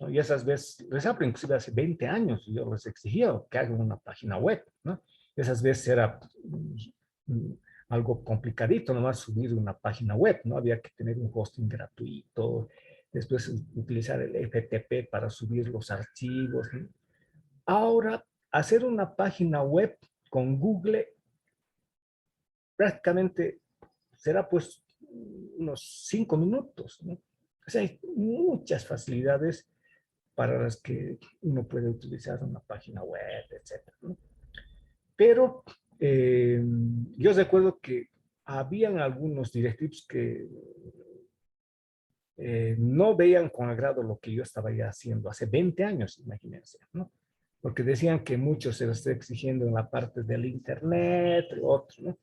¿no? Y esas veces, les hablo inclusive hace 20 años, yo les exigía que hagan una página web, ¿no? Esas veces era mm, algo complicadito, nomás subir una página web, ¿no? Había que tener un hosting gratuito, después utilizar el FTP para subir los archivos, ¿no? Ahora, hacer una página web con Google prácticamente será pues unos 5 minutos, ¿no? O sea, hay muchas facilidades para las que uno puede utilizar una página web, etcétera, ¿no? Pero yo recuerdo que habían algunos directivos que no veían con agrado lo que yo estaba ya haciendo hace 20 años, imagínense, ¿no? Porque decían que mucho se lo está exigiendo en la parte del Internet, otros, ¿no?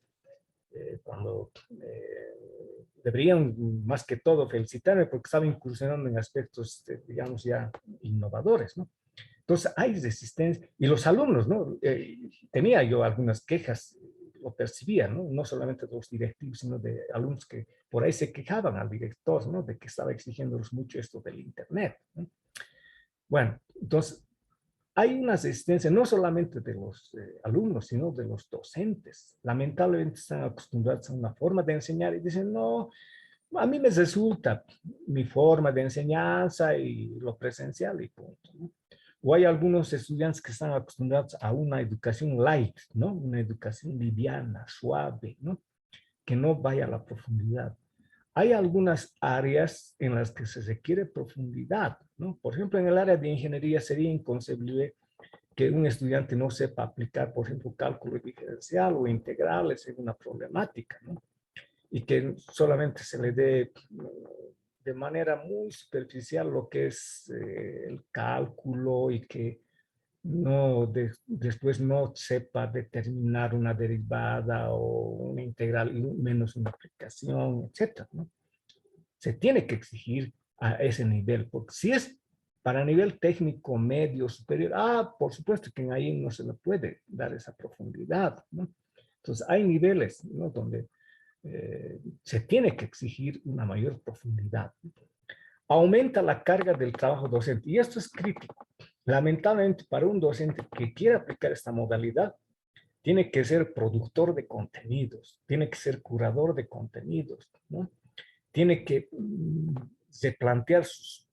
Cuando deberían más que todo felicitarme porque estaba incursionando en aspectos, digamos, ya innovadores, ¿no? Entonces hay resistencia, y los alumnos, ¿no? Tenía yo algunas quejas, lo percibía, ¿no? No solamente de los directivos, sino de alumnos que por ahí se quejaban al director, ¿no? De que estaba exigiéndoles mucho esto del Internet, ¿no? Bueno, entonces hay una resistencia no solamente de los alumnos, sino de los docentes. Lamentablemente están acostumbrados a una forma de enseñar y dicen, no, a mí me resulta mi forma de enseñanza y lo presencial y punto, ¿no? O hay algunos estudiantes que están acostumbrados a una educación light, ¿no? Una educación liviana, suave, ¿no? Que no vaya a la profundidad. Hay algunas áreas en las que se requiere profundidad, ¿no? Por ejemplo, en el área de ingeniería sería inconcebible que un estudiante no sepa aplicar, por ejemplo, cálculo diferencial o integrales en una problemática, ¿no? Y que solamente se le dé de manera muy superficial lo que es el cálculo y que después no sepa determinar una derivada o una integral, menos una aplicación, etcétera, ¿no? Se tiene que exigir a ese nivel, porque si es para nivel técnico medio superior, por supuesto que ahí no se le puede dar esa profundidad, ¿no? Entonces hay niveles, ¿no?, donde se tiene que exigir una mayor profundidad. Aumenta la carga del trabajo docente y esto es crítico. Lamentablemente para un docente que quiera aplicar esta modalidad, tiene que ser productor de contenidos, tiene que ser curador de contenidos, ¿no? Tiene que replantear sus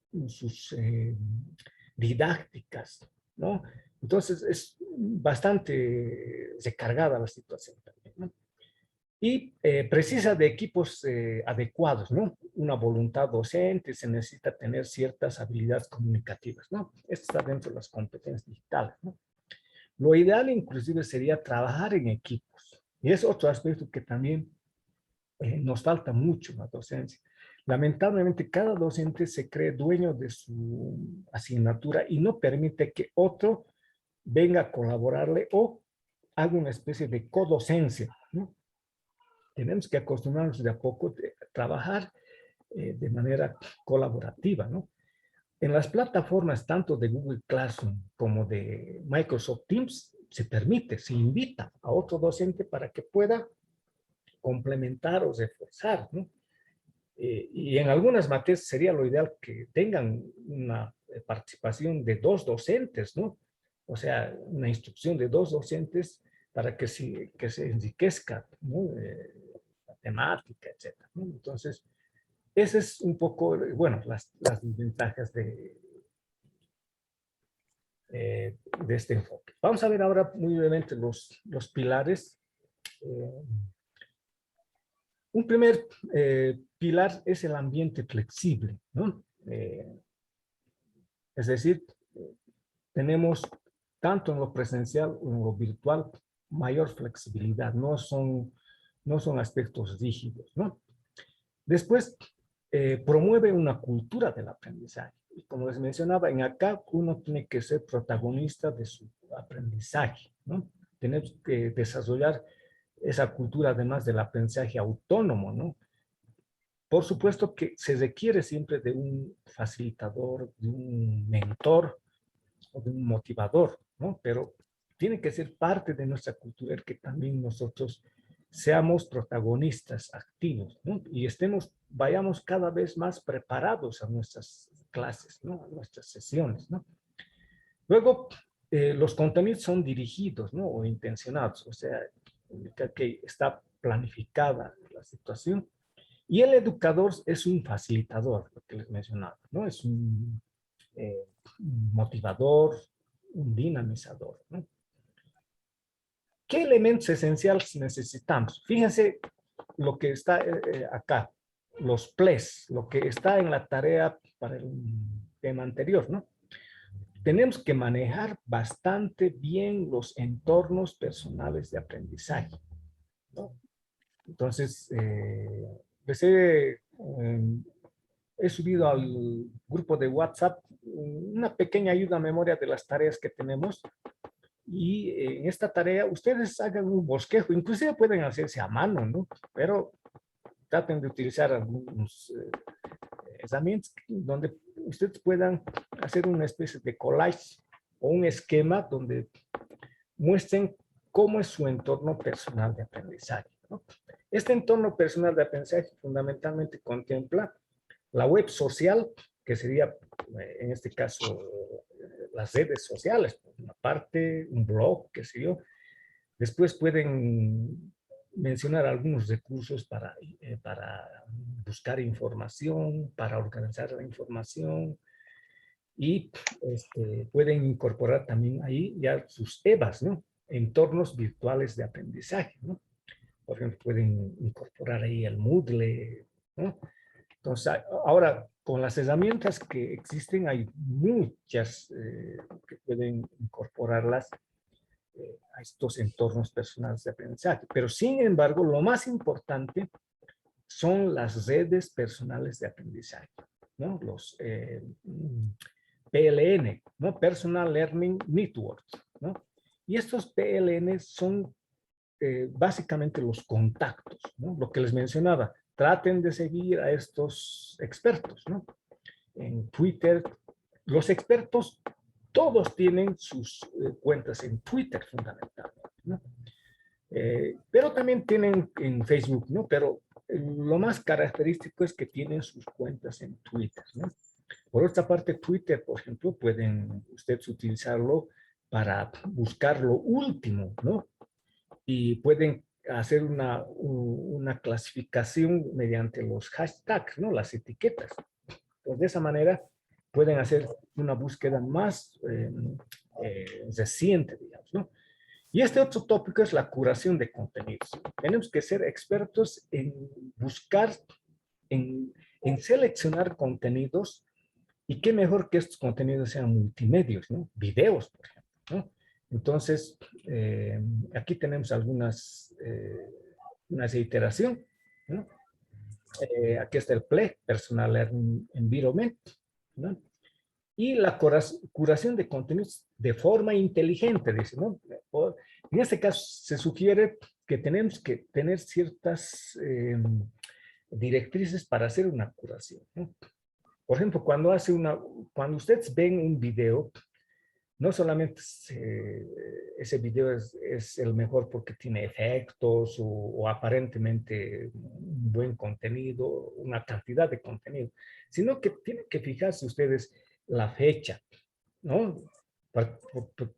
didácticas, ¿no? Entonces es bastante recargada la situación también, ¿no? Y precisa de equipos adecuados, ¿no? Una voluntad docente, se necesita tener ciertas habilidades comunicativas, ¿no? Esto está dentro de las competencias digitales, ¿no? Lo ideal inclusive sería trabajar en equipos. Y es otro aspecto que también nos falta mucho en la docencia. Lamentablemente, cada docente se cree dueño de su asignatura y no permite que otro venga a colaborarle o haga una especie de codocencia, ¿no? Tenemos que acostumbrarnos de a poco a trabajar de manera colaborativa, ¿no? En las plataformas tanto de Google Classroom como de Microsoft Teams se permite, se invita a otro docente para que pueda complementar o reforzar, ¿no? Y en algunas materias sería lo ideal que tengan una participación de dos docentes, ¿no? O sea, una instrucción de dos docentes para que se enriquezca, ¿no? La temática, etcétera, ¿no? Entonces, ese es un poco, bueno, las desventajas de este enfoque. Vamos a ver ahora muy brevemente los pilares. Un primer pilar es el ambiente flexible, ¿no? Es decir, tenemos tanto en lo presencial como en lo virtual mayor flexibilidad, no son aspectos rígidos, ¿no? Después, promueve una cultura del aprendizaje. Y como les mencionaba, en acá uno tiene que ser protagonista de su aprendizaje, ¿no? Tenemos que desarrollar esa cultura además del aprendizaje autónomo, ¿no? Por supuesto que se requiere siempre de un facilitador, de un mentor o de un motivador, ¿no? Pero tiene que ser parte de nuestra cultura el que también nosotros seamos protagonistas activos, ¿no? Y vayamos cada vez más preparados a nuestras clases, ¿no? A nuestras sesiones, ¿no? Luego, los contenidos son dirigidos, ¿no? O intencionados, o sea, indica que está planificada la situación. Y el educador es un facilitador, lo que les mencionaba, ¿no? Es un motivador, un dinamizador, ¿no? ¿Qué elementos esenciales necesitamos? Fíjense lo que está acá, los PLES, lo que está en la tarea para el tema anterior, ¿no? Tenemos que manejar bastante bien los entornos personales de aprendizaje, ¿no? Entonces, he subido al grupo de WhatsApp una pequeña ayuda a memoria de las tareas que tenemos. Y en esta tarea ustedes hagan un bosquejo, inclusive pueden hacerse a mano, ¿no? Pero traten de utilizar algunos herramientas donde ustedes puedan hacer una especie de collage o un esquema donde muestren cómo es su entorno personal de aprendizaje, ¿no? Este entorno personal de aprendizaje fundamentalmente contempla la web social, que sería en este caso las redes sociales, por una parte, un blog, qué sé yo. Después pueden mencionar algunos recursos para buscar información, para organizar la información y pueden incorporar también ahí ya sus EVAs, ¿no? Entornos virtuales de aprendizaje, ¿no? Por ejemplo, pueden incorporar ahí el Moodle, ¿no? Entonces, ahora, con las herramientas que existen hay muchas que pueden incorporarlas a estos entornos personales de aprendizaje. Pero sin embargo, lo más importante son las redes personales de aprendizaje, ¿no? Los PLN, ¿no? Personal Learning Networks, ¿no? Y estos PLN son básicamente los contactos, ¿no? Lo que les mencionaba, traten de seguir a estos expertos, ¿no? En Twitter, los expertos todos tienen sus cuentas en Twitter fundamentalmente, ¿no? Pero también tienen en Facebook, ¿no? Pero lo más característico es que tienen sus cuentas en Twitter, ¿no? Por otra parte, Twitter, por ejemplo, pueden ustedes utilizarlo para buscar lo último, ¿no? Y pueden hacer una clasificación mediante los hashtags, ¿no? Las etiquetas. Pues de esa manera pueden hacer una búsqueda más reciente, digamos, ¿no? Y este otro tópico es la curación de contenidos. Tenemos que ser expertos en buscar, en seleccionar contenidos, y qué mejor que estos contenidos sean multimedios, ¿no? Videos, por ejemplo, ¿no? Entonces, aquí tenemos unas iteración, ¿no? Aquí está el PLE, Personal Learning Environment, ¿no? Y la curación de contenidos de forma inteligente, dice, ¿no? En este caso se sugiere que tenemos que tener ciertas directrices para hacer una curación, ¿no? Por ejemplo, cuando ustedes ven un video, no solamente ese video es el mejor porque tiene efectos o aparentemente un buen contenido, una cantidad de contenido, sino que tienen que fijarse ustedes la fecha, ¿no?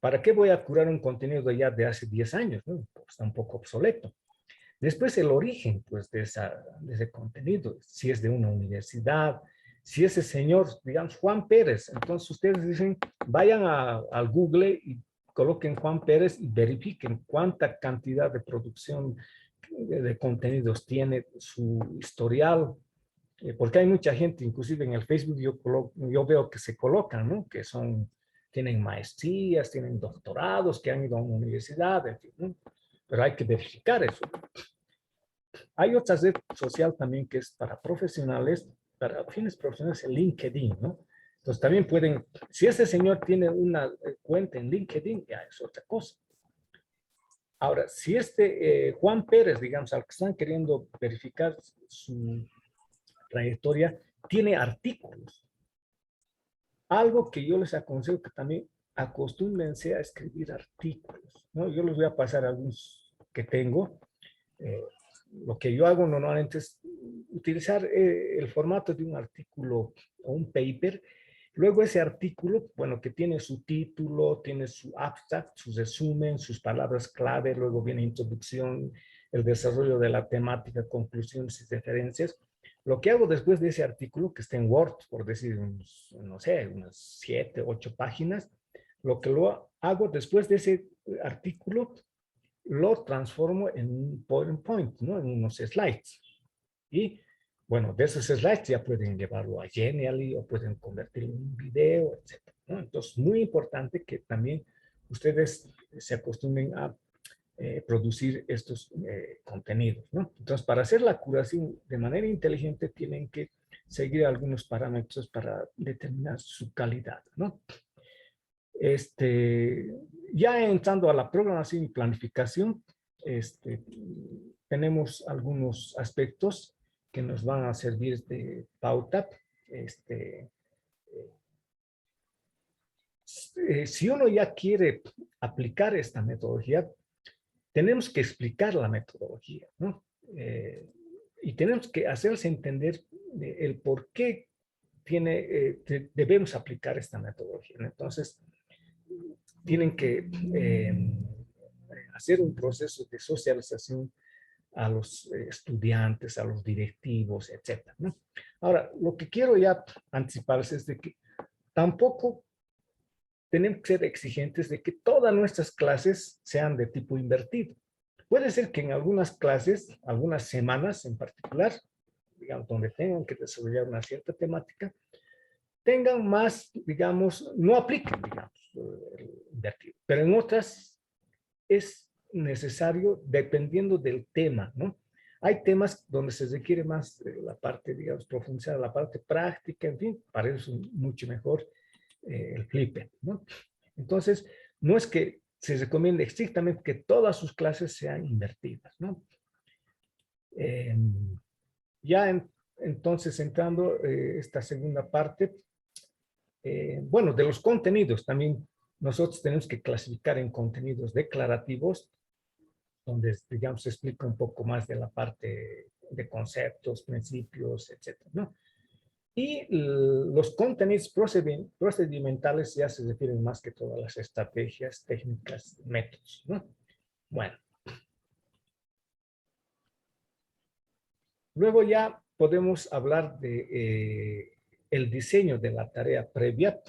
¿Para qué voy a curar un contenido ya de hace 10 años? ¿No? Está un poco obsoleto. Después el origen, pues, de ese contenido, si es de una universidad, si ese señor, digamos, Juan Pérez, entonces ustedes dicen, vayan al Google y coloquen Juan Pérez y verifiquen cuánta cantidad de producción de contenidos tiene, su historial, porque hay mucha gente, inclusive en el Facebook yo veo que se colocan, ¿no? Que tienen maestrías, tienen doctorados, que han ido a una universidad, en fin, ¿no? Pero hay que verificar eso. Hay otra red social también que es para profesionales, para fines profesionales, el LinkedIn, ¿no? Entonces también pueden, si ese señor tiene una cuenta en LinkedIn, ya es otra cosa. Ahora, si Juan Pérez, digamos, al que están queriendo verificar su trayectoria, tiene artículos, algo que yo les aconsejo que también acostúmbrense a escribir artículos, ¿no? Yo les voy a pasar algunos que tengo. Lo que yo hago normalmente es utilizar el formato de un artículo o un paper. Luego ese artículo, bueno, que tiene su título, tiene su abstract, su resumen, sus palabras clave, luego viene introducción, el desarrollo de la temática, conclusiones y referencias. Lo que hago después de ese artículo, que está en Word, por decir, no sé, unas 7, 8 páginas, lo que lo hago después de ese artículo, lo transformo en un PowerPoint, ¿no? En unos slides. Y, bueno, de esos slides ya pueden llevarlo a Genially o pueden convertirlo en un video, etc., ¿no? Entonces, muy importante que también ustedes se acostumbren a producir estos contenidos, ¿no? Entonces, para hacer la curación de manera inteligente, tienen que seguir algunos parámetros para determinar su calidad, ¿no? Ya entrando a la programación y planificación, tenemos algunos aspectos que nos van a servir de pauta. Si uno ya quiere aplicar esta metodología, tenemos que explicar la metodología, ¿no? Y tenemos que hacerse entender el por qué debemos aplicar esta metodología. Entonces, tienen que hacer un proceso de socialización a los estudiantes, a los directivos, etc., ¿no? Ahora, lo que quiero ya anticiparles es de que tampoco tenemos que ser exigentes de que todas nuestras clases sean de tipo invertido. Puede ser que en algunas clases, algunas semanas en particular, digamos, donde tengan que desarrollar una cierta temática, tengan más, digamos, no apliquen, digamos, el invertido. Pero en otras es necesario dependiendo del tema, ¿no? Hay temas donde se requiere más la parte, digamos, profundizar la parte práctica, en fin, para eso es mucho mejor el flipping, ¿no? Entonces, no es que se recomiende estrictamente que todas sus clases sean invertidas, ¿no? Entonces, entrando esta segunda parte, bueno, de los contenidos también nosotros tenemos que clasificar en contenidos declarativos, donde, digamos, se explica un poco más de la parte de conceptos, principios, etcétera, ¿no? Y los contenidos procedimentales ya se refieren más que todas las estrategias, técnicas, métodos, ¿no? Bueno. Luego ya podemos hablar de el diseño de la tarea previa,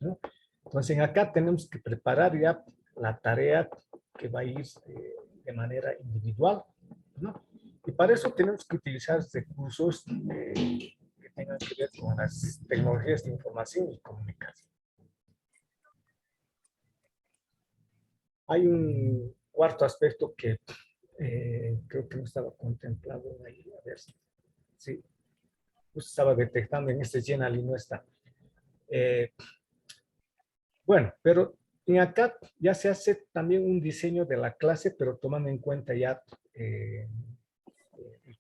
¿no? Entonces, acá tenemos que preparar ya la tarea que va a ir de manera individual, ¿no? Y para eso tenemos que utilizar recursos que tengan que ver con las tecnologías de información y comunicación. Hay un cuarto aspecto que creo que no estaba contemplado ahí. A ver si sí, justo estaba detectando en este Genial y no está. Bueno, pero en acá ya se hace también un diseño de la clase, pero tomando en cuenta ya el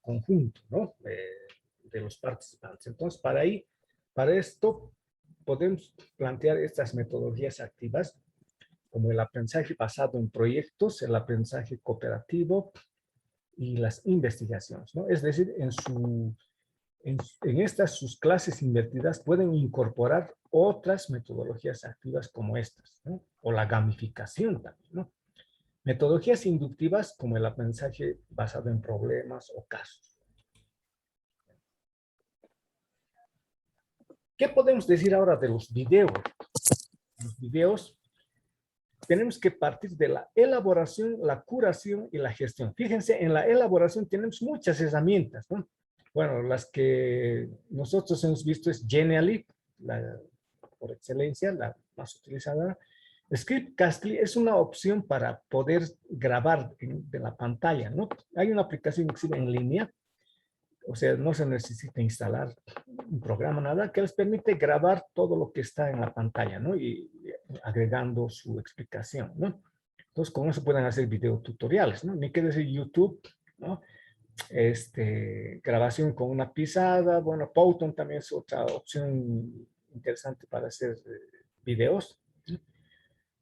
conjunto, ¿no? De los participantes. Entonces, para esto, podemos plantear estas metodologías activas, como el aprendizaje basado en proyectos, el aprendizaje cooperativo y las investigaciones, ¿no? Es decir, en estas sus clases invertidas pueden incorporar otras metodologías activas como estas, ¿no? O la gamificación también, ¿no? Metodologías inductivas como el aprendizaje basado en problemas o casos. ¿Qué podemos decir ahora de los videos? Los videos tenemos que partir de la elaboración, la curación y la gestión. Fíjense, en la elaboración tenemos muchas herramientas, ¿no? Bueno, las que nosotros hemos visto es Genially, por excelencia, la más utilizada. Scriptcastly es una opción para poder grabar de la pantalla, ¿no? Hay una aplicación inclusive en línea, o sea, no se necesita instalar un programa, nada, que les permite grabar todo lo que está en la pantalla, ¿no? Y agregando su explicación, ¿no? Entonces, con eso pueden hacer videotutoriales, ¿no? Ni que decir YouTube, ¿no? Grabación con una pisada. Bueno, Powtoon también es otra opción interesante para hacer videos.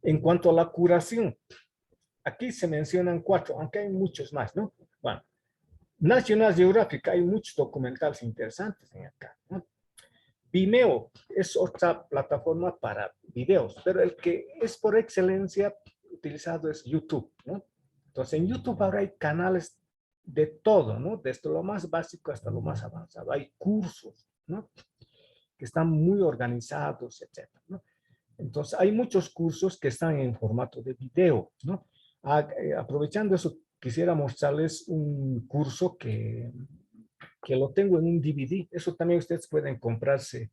En cuanto a la curación, aquí se mencionan 4, aunque hay muchos más, ¿no? Bueno, National Geographic, hay muchos documentales interesantes en acá, ¿no? Vimeo es otra plataforma para videos, pero el que es por excelencia utilizado es YouTube, ¿no? Entonces, en YouTube ahora hay canales de todo, ¿no? Desde lo más básico hasta lo más avanzado. Hay cursos, ¿no? Que están muy organizados, etcétera, ¿no? Entonces, hay muchos cursos que están en formato de video, ¿no? Aprovechando eso, quisiera mostrarles un curso que lo tengo en un DVD. Eso también ustedes pueden comprarse.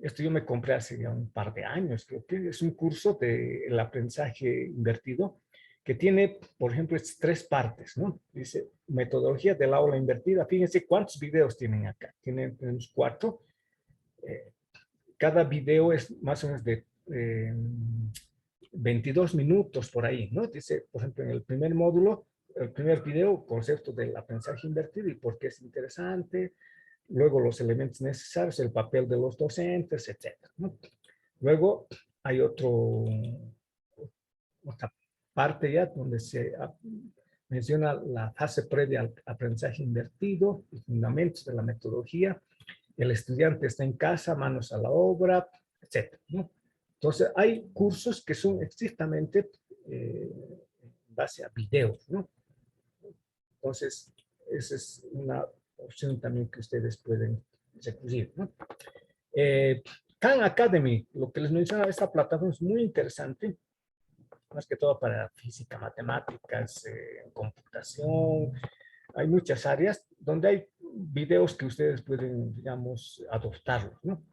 Esto yo me compré hace ya un par de años, creo que es un curso del aprendizaje invertido que tiene, por ejemplo, 3 partes, ¿no? Dice, metodología del aula invertida. Fíjense cuántos videos tienen acá. Tenemos 4. Cada video es más o menos de 22 minutos por ahí, ¿no? Dice, por ejemplo, en el primer módulo, el primer video, concepto del aprendizaje invertido y por qué es interesante, luego los elementos necesarios, el papel de los docentes, etcétera, ¿no? Luego hay otra parte ya donde se menciona la fase previa al aprendizaje invertido, los fundamentos de la metodología, el estudiante está en casa, manos a la obra, etcétera, ¿no? Entonces, hay cursos que son estrictamente en base a videos, ¿no? Entonces, esa es una opción también que ustedes pueden recurrir, ¿no? Khan Academy, lo que les mencionaba, esta plataforma es muy interesante, más que todo para física, matemáticas, computación. Hay muchas áreas donde hay videos que ustedes pueden, digamos, adoptarlos, ¿no?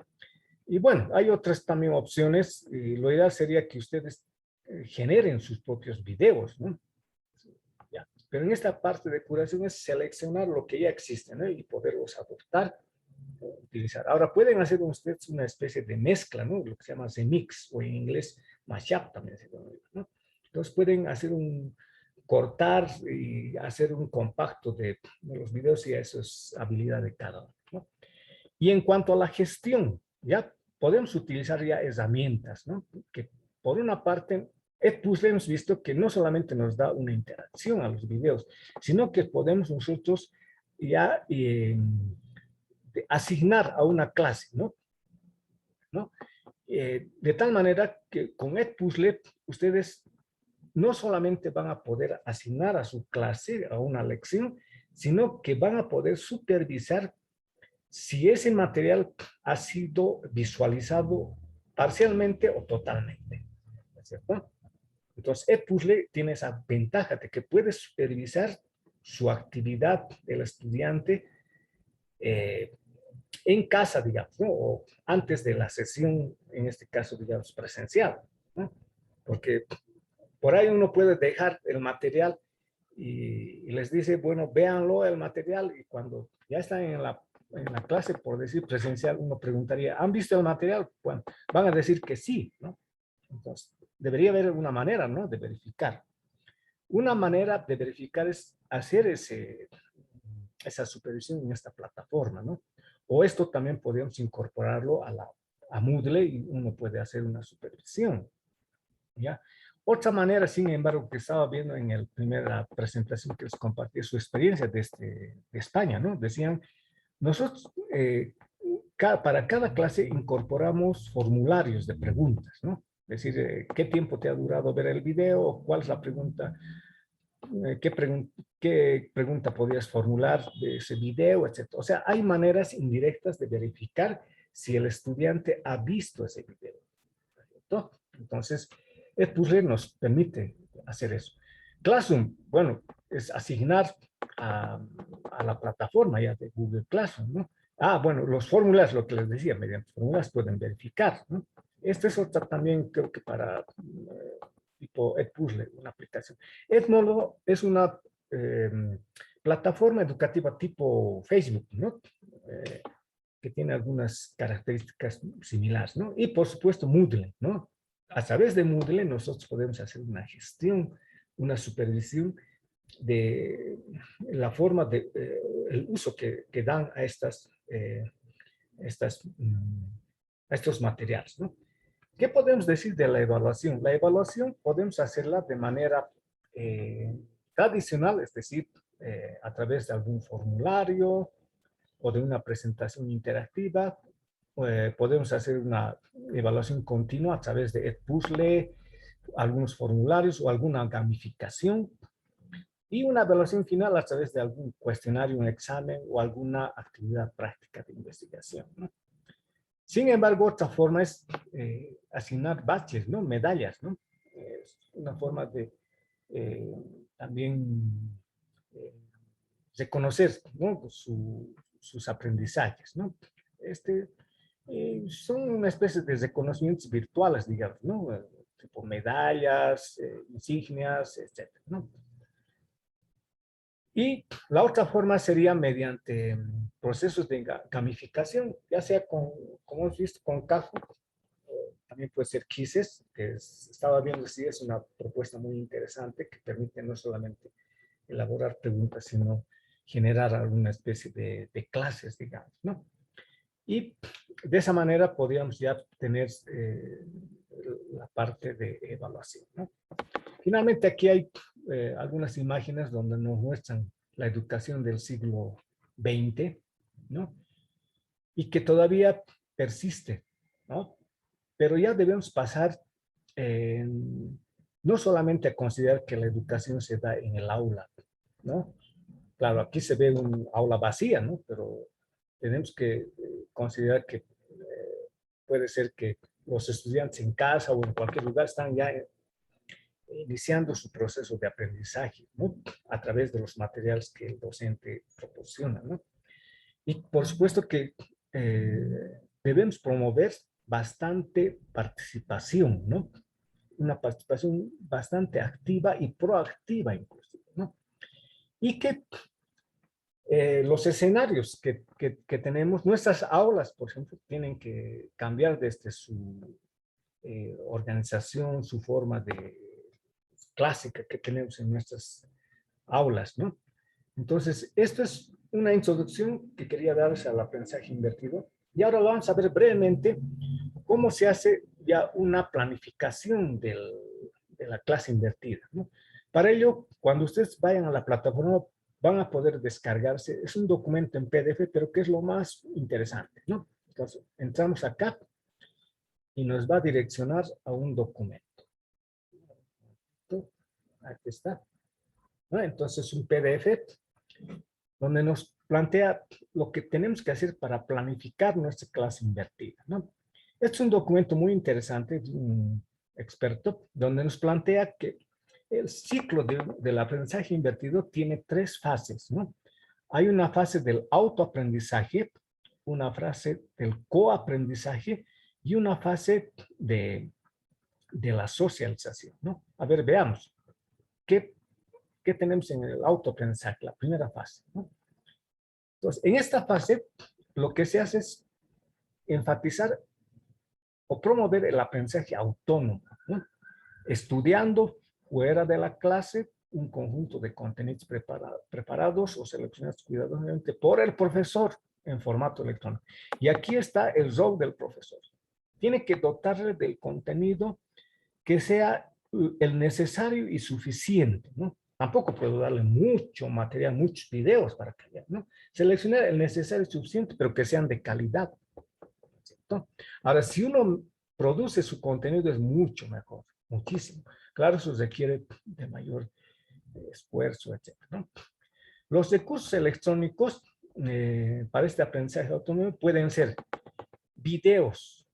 Y bueno, hay otras también opciones. Y lo ideal sería que ustedes generen sus propios videos, ¿no? Ya. Pero en esta parte de curación es seleccionar lo que ya existe, ¿no? Y poderlos adoptar, utilizar. Ahora pueden hacer ustedes una especie de mezcla, ¿no? Lo que se llama remix o en inglés mashup también se llama, ¿no? Entonces pueden hacer cortar y hacer un compacto de los videos y eso es habilidad de cada uno, ¿no? Y en cuanto a la gestión, ya podemos utilizar ya herramientas, ¿no? Que por una parte, Edpuzzle hemos visto que no solamente nos da una interacción a los videos, sino que podemos nosotros ya asignar a una clase, ¿no? ¿No? De tal manera que con Edpuzzle ustedes no solamente van a poder asignar a su clase, a una lección, sino que van a poder supervisar si ese material ha sido visualizado parcialmente o totalmente, ¿no es cierto? Entonces, Edpuzzle tiene esa ventaja de que puede supervisar su actividad del estudiante en casa, digamos, ¿no? O antes de la sesión, en este caso, digamos, presencial, ¿no? Porque por ahí uno puede dejar el material y les dice, bueno, véanlo el material y cuando ya están en la clase, por decir presencial, uno preguntaría, ¿han visto el material? Bueno, van a decir que sí, ¿no? Entonces, debería haber una manera, ¿no? De verificar. Una manera de verificar es hacer esa supervisión en esta plataforma, ¿no? O esto también podemos incorporarlo a Moodle y uno puede hacer una supervisión, ¿ya? Otra manera, sin embargo, que estaba viendo en la primera presentación que les compartí su experiencia de España, ¿no? Decían, nosotros para cada clase incorporamos formularios de preguntas, ¿no? Es decir, ¿qué tiempo te ha durado ver el video? ¿Cuál es la pregunta? ¿Qué pregunta podrías formular de ese video, etcétera? O sea, hay maneras indirectas de verificar si el estudiante ha visto ese video, ¿cierto? Entonces, Edpuzzle nos permite hacer eso. Classroom, bueno, es asignar a la plataforma ya de Google Classroom, ¿no? Ah, bueno, los fórmulas, lo que les decía, mediante fórmulas pueden verificar, ¿no? Esta es otra también, creo que para tipo Edpuzzle, una aplicación. Edmodo es una plataforma educativa tipo Facebook, ¿no? Que tiene algunas características similares, ¿no? Y por supuesto Moodle, ¿no? A través de Moodle nosotros podemos hacer una gestión, una supervisión de la forma de el uso que dan a a estos materiales, ¿no? ¿Qué podemos decir de la evaluación? La evaluación podemos hacerla de manera tradicional, es decir, a través de algún formulario o de una presentación interactiva. Podemos hacer una evaluación continua a través de Edpuzzle, algunos formularios o alguna gamificación y una evaluación final a través de algún cuestionario, un examen o alguna actividad práctica de investigación, ¿no? Sin embargo, otra forma es asignar badges, ¿no? Medallas, ¿no? Es una forma de eh, también eh, reconocer, ¿no? Sus aprendizajes, ¿no? Son una especie de reconocimientos virtuales, digamos, ¿no? Tipo medallas, insignias, etcétera, ¿no? Y la otra forma sería mediante procesos de gamificación, ya sea como hemos visto, con Kahoot, también puede ser Quizzes, que estaba viendo si es una propuesta muy interesante que permite no solamente elaborar preguntas, sino generar alguna especie de clases, digamos, ¿no? Y de esa manera podríamos ya tener la parte de evaluación, ¿no? Finalmente, aquí hay algunas imágenes donde nos muestran la educación del siglo XX, ¿no? Y que todavía persiste, ¿no? Pero ya debemos pasar no solamente a considerar que la educación se da en el aula, ¿no? Claro, aquí se ve un aula vacía, ¿no? Pero tenemos que considerar que puede ser que los estudiantes en casa o en cualquier lugar están ya iniciando su proceso de aprendizaje, ¿no? A través de los materiales que el docente proporciona, ¿no? Y por supuesto que debemos promover bastante participación, ¿no? Una participación bastante activa y proactiva inclusive, ¿no? Y que los escenarios que tenemos, nuestras aulas, por ejemplo, tienen que cambiar desde su organización, su forma de clásica que tenemos en nuestras aulas, ¿no? Entonces, esto es una introducción que quería darles al aprendizaje invertido. Y ahora vamos a ver brevemente cómo se hace ya una planificación de la clase invertida, ¿no? Para ello, cuando ustedes vayan a la plataforma, van a poder descargarse. Es un documento en PDF, pero que es lo más interesante, ¿no? Entonces, entramos acá y nos va a direccionar a un documento. Aquí está, ¿no? Entonces, un PDF donde nos plantea lo que tenemos que hacer para planificar nuestra clase invertida, ¿no? Este es un documento muy interesante, de un experto, donde nos plantea que el ciclo del aprendizaje invertido tiene 3 fases, ¿no? Hay una fase del autoaprendizaje, una fase del coaprendizaje y una fase de la socialización, ¿no? A ver, veamos. ¿Qué tenemos en el autoaprendizaje? La primera fase, ¿no? Entonces, en esta fase, lo que se hace es enfatizar o promover el aprendizaje autónomo, ¿no? Estudiando fuera de la clase un conjunto de contenidos preparados o seleccionados cuidadosamente por el profesor en formato electrónico. Y aquí está el rol del profesor. Tiene que dotarle del contenido que sea el necesario y suficiente, ¿no? Tampoco puedo darle mucho material, muchos videos para que vean, ¿no? Seleccionar el necesario y suficiente, pero que sean de calidad, ¿cierto? Ahora, si uno produce su contenido es mucho mejor, muchísimo. Claro, eso requiere de mayor esfuerzo, etcétera, ¿no? Los recursos electrónicos para este aprendizaje autónomo pueden ser videos,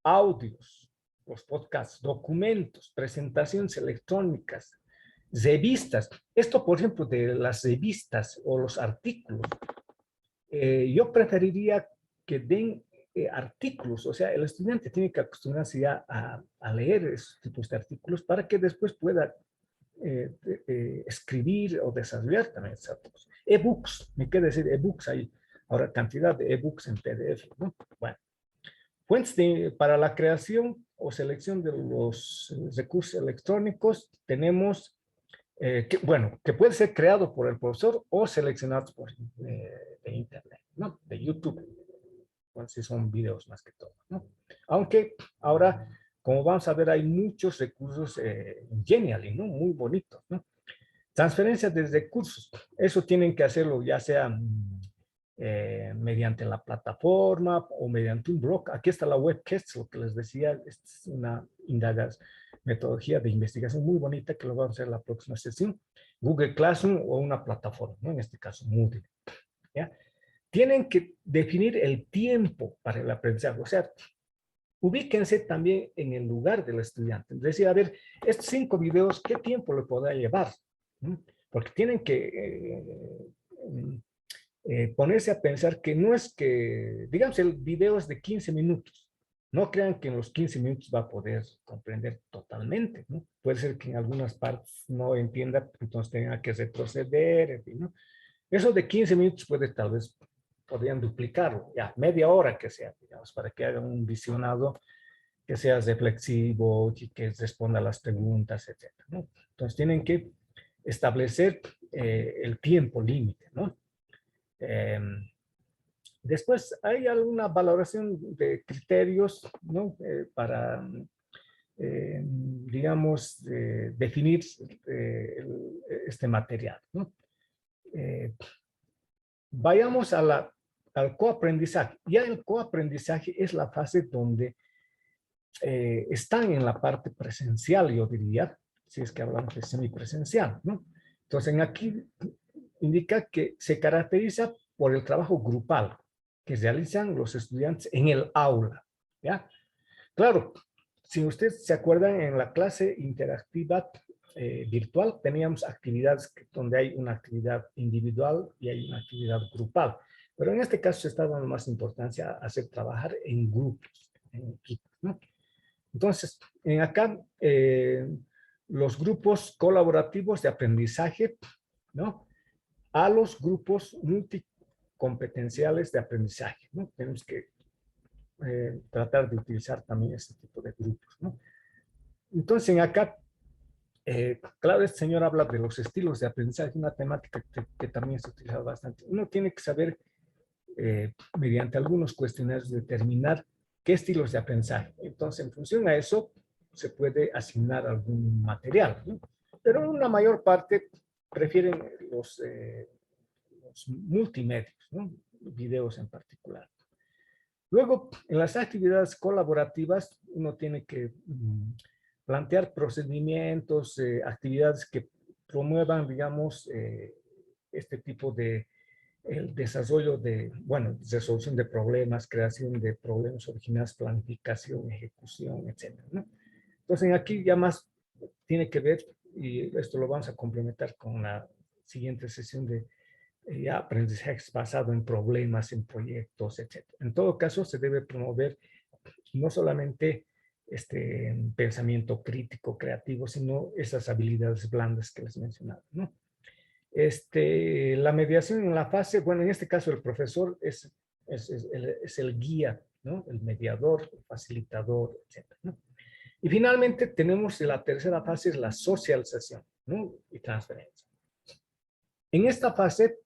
audios, los podcasts, documentos, presentaciones electrónicas, revistas. Esto, por ejemplo, de las revistas o los artículos, yo preferiría que den artículos, o sea, el estudiante tiene que acostumbrarse ya a leer esos tipos de artículos para que después pueda escribir o desarrollar también esos artículos. E-books, me queda decir e-books, hay ahora cantidad de e-books en PDF, ¿no? Bueno, fuentes para la creación o selección de los recursos electrónicos tenemos, que puede ser creado por el profesor o seleccionado por de internet, ¿no? De YouTube. Bueno, si son videos más que todo, ¿no? Aunque ahora, como vamos a ver, hay muchos recursos Genially, ¿no? Muy bonitos, ¿no? Transferencias de recursos. Eso tienen que hacerlo ya sea mediante la plataforma o mediante un blog. Aquí está la webcast, lo que les decía, es una metodología de investigación muy bonita que lo vamos a hacer en la próxima sesión. Google Classroom o una plataforma, ¿no? En este caso, Moodle. ¿Ya? Tienen que definir el tiempo para el aprendizaje. O sea, ubíquense también en el lugar del estudiante. Es decir, a ver, estos 5 videos, ¿qué tiempo le podrá llevar? ¿Mm? Porque tienen que ponerse a pensar que no es que, digamos, el video es de 15 minutos. No crean que en los 15 minutos va a poder comprender totalmente, ¿no? Puede ser que en algunas partes no entienda, entonces tenga que retroceder, en fin, ¿no? Eso de 15 minutos puede tal vez, podrían duplicarlo, ya, media hora que sea, digamos, para que hagan un visionado que sea reflexivo, que responda a las preguntas, etcétera, ¿no? Entonces tienen que establecer el tiempo límite, ¿no? Eh, Después hay alguna valoración de criterios, ¿no? Para, digamos, definir este material, ¿no? Eh, Vayamos al coaprendizaje. Ya el coaprendizaje es la fase donde están en la parte presencial, yo diría, si es que hablamos de semipresencial, ¿no? Entonces, aquí indica que se caracteriza por el trabajo grupal que realizan los estudiantes en el aula, ¿ya? Claro, si ustedes se acuerdan, en la clase interactiva virtual teníamos actividades donde hay una actividad individual y hay una actividad grupal. Pero en este caso se está dando más importancia a hacer trabajar en grupos, en equipos, ¿no? Entonces, en acá, los grupos colaborativos de aprendizaje, ¿no? A los grupos multicompetenciales de aprendizaje, ¿no? Tenemos que tratar de utilizar también este tipo de grupos, ¿no? Entonces, en acá, claro, este señor habla de los estilos de aprendizaje, una temática que también se utiliza bastante. Uno tiene que saber, mediante algunos cuestionarios, determinar qué estilos de aprendizaje. Entonces, en función a eso, se puede asignar algún material, ¿no? Pero una mayor parte prefieren los multimedios, ¿no? Videos en particular. Luego, en las actividades colaborativas, uno tiene que plantear procedimientos, actividades que promuevan, digamos, este tipo de el desarrollo de, bueno, resolución de problemas, creación de problemas originales, planificación, ejecución, etcétera, ¿no? Entonces, aquí ya más tiene que ver, y esto lo vamos a complementar con la siguiente sesión de aprendizaje basado en problemas, en proyectos, etcétera. En todo caso, se debe promover no solamente este pensamiento crítico, creativo, sino esas habilidades blandas que les mencionaba, ¿no? La mediación en la fase, bueno, en este caso el profesor es el guía, ¿no? El mediador, el facilitador, etcétera, ¿no? Y finalmente tenemos la tercera fase, es la socialización, ¿no? Y transferencia. En esta fase,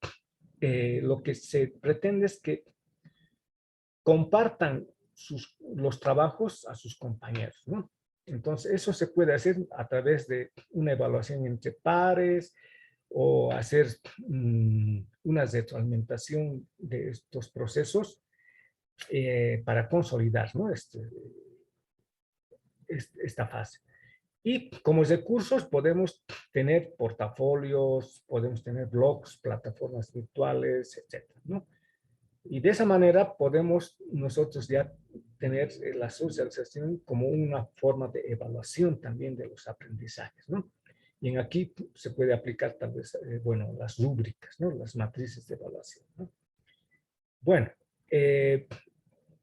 lo que se pretende es que compartan los trabajos a sus compañeros, ¿no? Entonces, eso se puede hacer a través de una evaluación entre pares o hacer una retroalimentación de estos procesos para consolidar, ¿no? Esta fase. Y como recursos podemos tener portafolios, podemos tener blogs, plataformas virtuales, etcétera, ¿no? Y de esa manera podemos nosotros ya tener la socialización como una forma de evaluación también de los aprendizajes, ¿no? Y en aquí se puede aplicar tal vez, bueno, las rúbricas, ¿no? Las matrices de evaluación, ¿no? Bueno,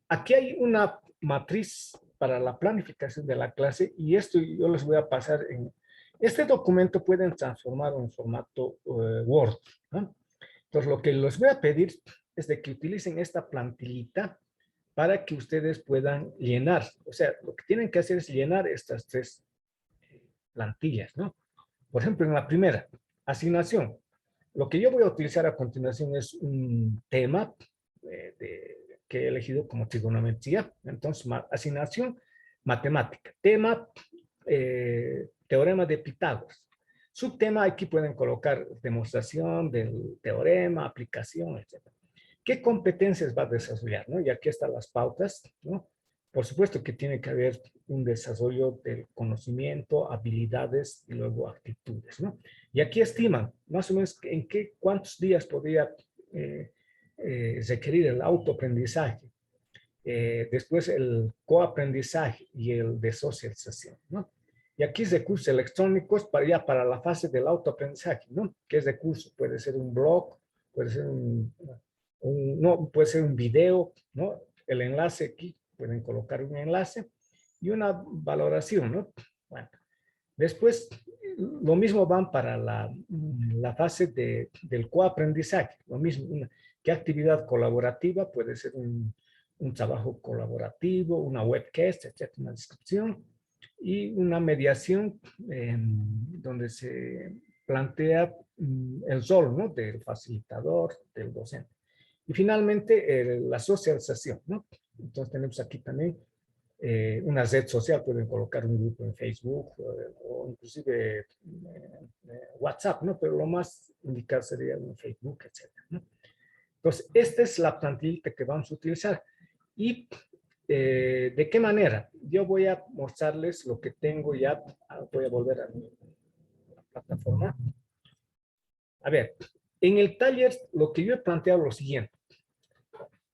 aquí hay una matriz para la planificación de la clase y esto yo les voy a pasar en... Este documento pueden transformarlo en formato Word, ¿no? Entonces, lo que les voy a pedir es de que utilicen esta plantillita para que ustedes puedan llenar. O sea, lo que tienen que hacer es llenar estas tres plantillas, ¿no? Por ejemplo, en la primera, asignación. Lo que yo voy a utilizar a continuación es un tema que he elegido como trigonometría. Entonces, asignación, matemática. Tema, teorema de Pitágoras. Subtema, aquí pueden colocar demostración del teorema, aplicación, etc. ¿Qué competencias va a desarrollar, no? Y aquí están las pautas, ¿no? Por supuesto que tiene que haber un desarrollo del conocimiento, habilidades y luego actitudes, ¿no? Y aquí estiman más o menos en cuántos días podría requerir el autoaprendizaje, después el coaprendizaje y el de socialización, ¿no? Y aquí recursos electrónicos para la fase del autoaprendizaje, ¿no? ¿Qué es recurso? Puede ser un blog, puede ser no, puede ser un video, ¿no? El enlace aquí, pueden colocar un enlace y una valoración, ¿no? Bueno, después, lo mismo van para la fase del coaprendizaje, lo mismo, ¿qué actividad colaborativa? Puede ser un trabajo colaborativo, una webcast, etcétera, una descripción y una mediación donde se plantea el rol, ¿no? Del facilitador, del docente. Y finalmente, la socialización, ¿no? Entonces tenemos aquí también una red social, pueden colocar un grupo en Facebook o inclusive WhatsApp, ¿no? Pero lo más indicado sería en Facebook, etcétera, ¿no? Entonces, esta es la plantilla que vamos a utilizar. ¿Y de qué manera? Yo voy a mostrarles lo que tengo ya. Voy a volver a mi plataforma. A ver, en el taller lo que yo he planteado es lo siguiente.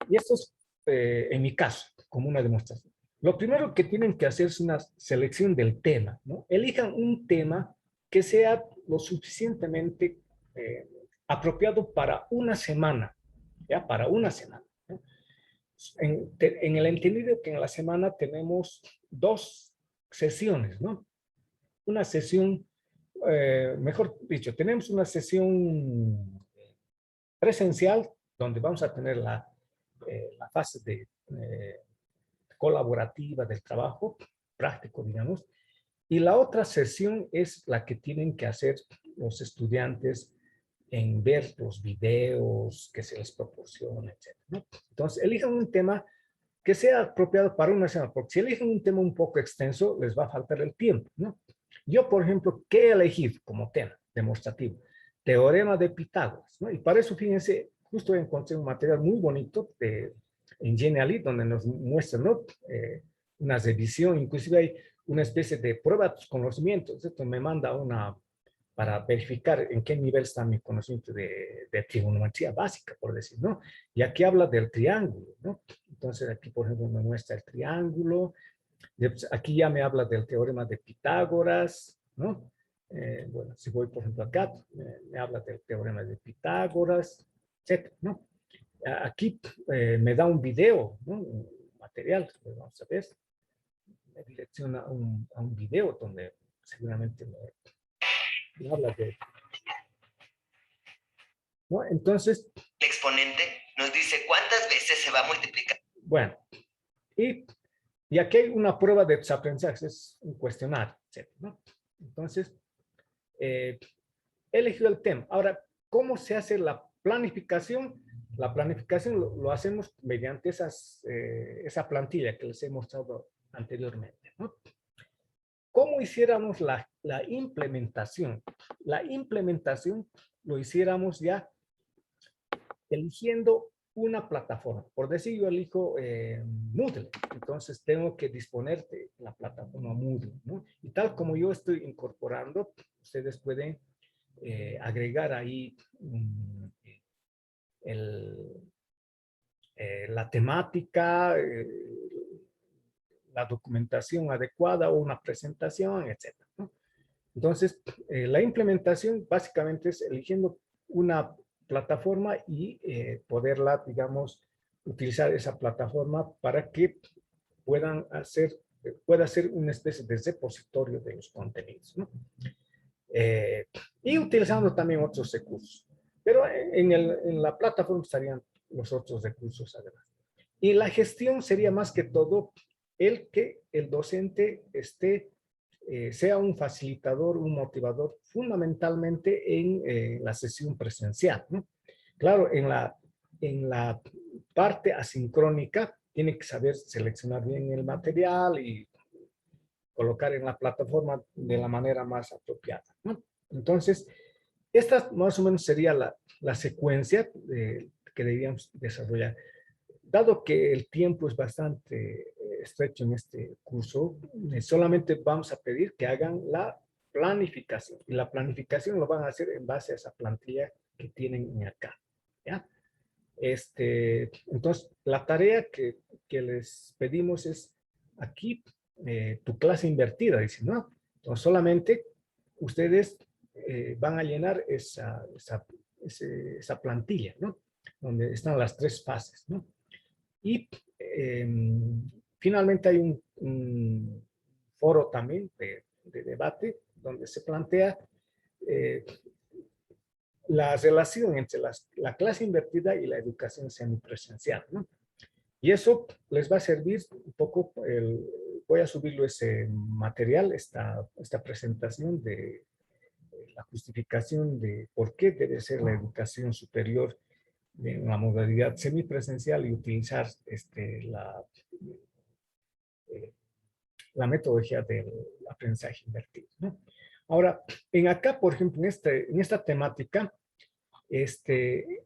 Y esto es, en mi caso, como una demostración. Lo primero que tienen que hacer es una selección del tema, ¿no? Elijan un tema que sea lo suficientemente apropiado para una semana. ya para una semana, ¿no? En el entendido que en la semana tenemos 2 sesiones, ¿no? Una sesión, mejor dicho, tenemos una sesión presencial donde vamos a tener la fase de colaborativa del trabajo práctico, digamos, y la otra sesión es la que tienen que hacer los estudiantes en ver los videos que se les proporciona, etc., ¿no? Entonces, elijan un tema que sea apropiado para una semana, porque si eligen un tema un poco extenso, les va a faltar el tiempo, ¿no? Yo, por ejemplo, ¿qué he elegido como tema demostrativo? Teorema de Pitágoras, ¿no? Y para eso, fíjense, justo encontré un material muy bonito en Genially, donde nos muestran, ¿no? Una revisión, inclusive hay una especie de prueba de tus conocimientos. Esto me manda para verificar en qué nivel está mi conocimiento de trigonometría básica, por decir, ¿no? Y aquí habla del triángulo, ¿no? Entonces aquí, por ejemplo, me muestra el triángulo. Aquí ya me habla del teorema de Pitágoras, ¿no? Bueno, si voy, por ejemplo, acá, me habla del teorema de Pitágoras, etcétera, ¿no? Aquí me da un video, ¿no? Un material, vamos a ver. Me direcciona a un video donde seguramente me habla de, ¿no? Entonces, el exponente nos dice cuántas veces se va a multiplicar. Bueno, y aquí hay una prueba de tus aprendizajes, es un cuestionario, etc., ¿no? Entonces, he elegido el tema. Ahora, ¿cómo se hace la planificación? La planificación lo hacemos mediante esa plantilla que les he mostrado anteriormente, ¿no? ¿Cómo hiciéramos la implementación? La implementación lo hiciéramos ya eligiendo una plataforma. Por decir, yo elijo Moodle, entonces tengo que disponer de la plataforma Moodle, ¿no? Y tal como yo estoy incorporando, ustedes pueden agregar ahí la temática, la documentación adecuada o una presentación, etcétera, ¿no? Entonces, la implementación básicamente es eligiendo una plataforma y poderla, digamos, utilizar esa plataforma para que pueda ser una especie de repositorio de los contenidos, ¿no? Y utilizando también otros recursos. Pero en la plataforma estarían los otros recursos además. Y la gestión sería más que todo que el docente sea un facilitador, un motivador, fundamentalmente en la sesión presencial, ¿no? Claro, en la parte asincrónica tiene que saber seleccionar bien el material y colocar en la plataforma de la manera más apropiada, ¿no? Entonces, esta más o menos sería la secuencia que deberíamos desarrollar. Dado que el tiempo es bastante estrecho en este curso, solamente vamos a pedir que hagan la planificación. Y la planificación lo van a hacer en base a esa plantilla que tienen acá, ¿ya? Entonces, la tarea que les pedimos es aquí, tu clase invertida, dice, ¿no? Entonces, solamente ustedes van a llenar esa plantilla, ¿no? Donde están las 3 fases, ¿no? Y finalmente hay un foro también de debate donde se plantea la relación entre la clase invertida y la educación semipresencial, ¿no? Y eso les va a servir un poco, voy a subirlo ese material, esta presentación de la justificación de por qué debe ser la educación superior en la modalidad semipresencial y utilizar la metodología del aprendizaje invertido, ¿no? Ahora, por ejemplo, en esta temática,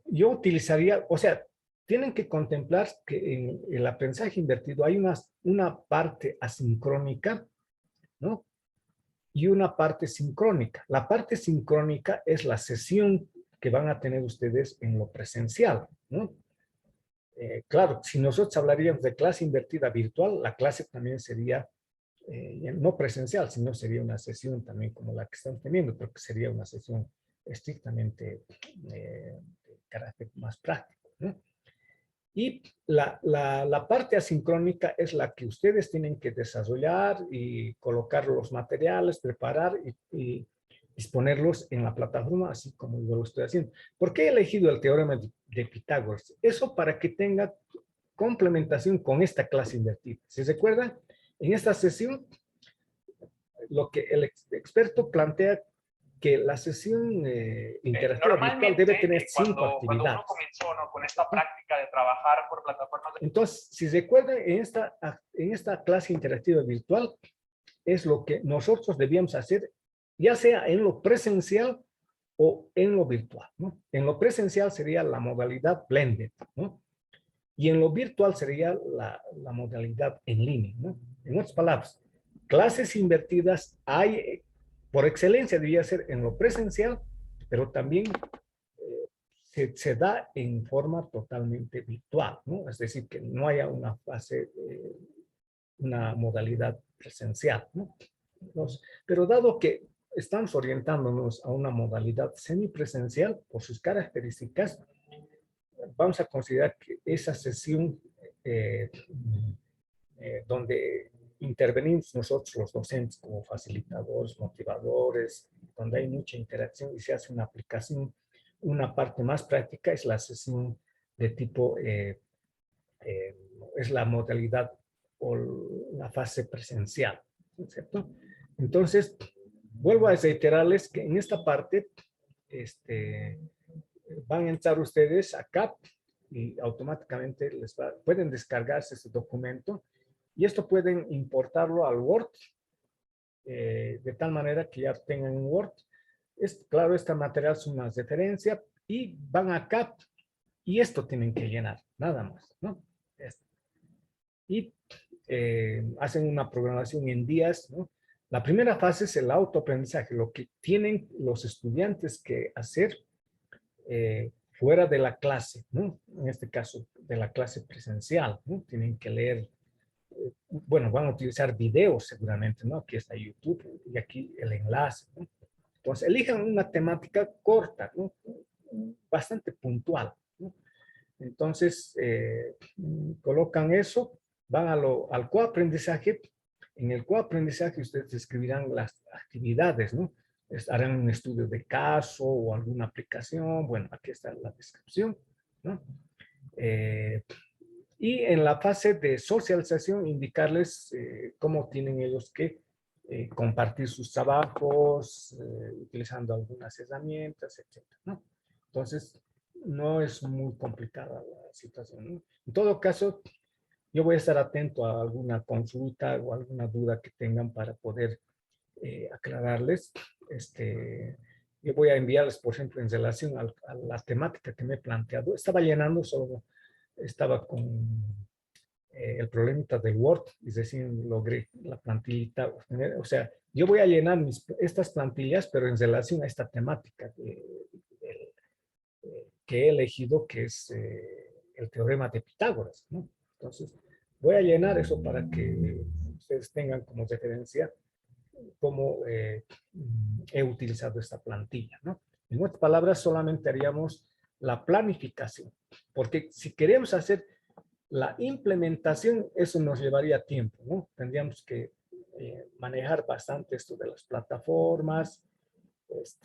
yo utilizaría, o sea, tienen que contemplar que en el aprendizaje invertido hay una parte asincrónica, ¿no? Y una parte sincrónica. La parte sincrónica es la sesión que van a tener ustedes en lo presencial, ¿no? Claro, si nosotros hablaríamos de clase invertida virtual, la clase también sería no presencial, sino sería una sesión también como la que están teniendo, pero que sería una sesión estrictamente de carácter más práctico, ¿no? Y la parte asincrónica es la que ustedes tienen que desarrollar y colocar los materiales, preparar y disponerlos en la plataforma, así como yo lo estoy haciendo. ¿Por qué he elegido el teorema de Pitágoras? Eso para que tenga complementación con esta clase invertida. Si recuerdan, en esta sesión, lo que el experto plantea que la sesión interactiva virtual debe tener 5 actividades. Cuando uno comenzó, ¿no?, con esta práctica de trabajar por plataformas. Entonces, si recuerdan, en esta clase interactiva virtual es lo que nosotros debíamos hacer, ya sea en lo presencial o en lo virtual, ¿no? En lo presencial sería la modalidad blended, ¿no? Y en lo virtual sería la modalidad en línea, ¿no? En otras palabras, clases invertidas hay, por excelencia debería ser en lo presencial, pero también se da en forma totalmente virtual, ¿no? Es decir, que no haya una fase, una modalidad presencial, ¿no? Entonces, pero dado que estamos orientándonos a una modalidad semipresencial por sus características, vamos a considerar que esa sesión donde intervenimos nosotros los docentes como facilitadores, motivadores, donde hay mucha interacción y se hace una aplicación, una parte más práctica es la sesión de tipo, es la modalidad o la fase presencial, ¿cierto? Entonces, vuelvo a reiterarles que en esta parte van a entrar ustedes acá y automáticamente pueden descargarse ese documento y esto pueden importarlo al Word de tal manera que ya tengan un Word. Claro, este material es una referencia y van acá y esto tienen que llenar, nada más, ¿no? Y hacen una programación en días, ¿no? La primera fase es el autoaprendizaje, lo que tienen los estudiantes que hacer fuera de la clase, ¿no? En este caso, de la clase presencial, ¿no? Tienen que leer, bueno, van a utilizar videos seguramente, ¿no? Aquí está YouTube y aquí el enlace, ¿no? Entonces, elijan una temática corta, ¿no? Bastante puntual, ¿no? Entonces, colocan eso, van al coaprendizaje. En el coaprendizaje ustedes escribirán las actividades, ¿no? Harán un estudio de caso o alguna aplicación. Bueno, aquí está la descripción, ¿no? Y en la fase de socialización, indicarles cómo tienen ellos que compartir sus trabajos, utilizando algunas herramientas, etcétera, ¿no? Entonces, no es muy complicada la situación, ¿no? En todo caso, yo voy a estar atento a alguna consulta o alguna duda que tengan para poder aclararles. Yo voy a enviarles, por ejemplo, en relación a la temática que me he planteado. Estaba llenando, solo estaba con el problemita de Word, y recién logré la plantillita. O sea, yo voy a llenar estas plantillas, pero en relación a esta temática que he elegido, que es el teorema de Pitágoras, ¿no? Entonces, voy a llenar eso para que ustedes tengan como referencia cómo he utilizado esta plantilla, ¿no? En otras palabras, solamente haríamos la planificación, porque si queremos hacer la implementación, eso nos llevaría tiempo, ¿no? Tendríamos que manejar bastante esto de las plataformas,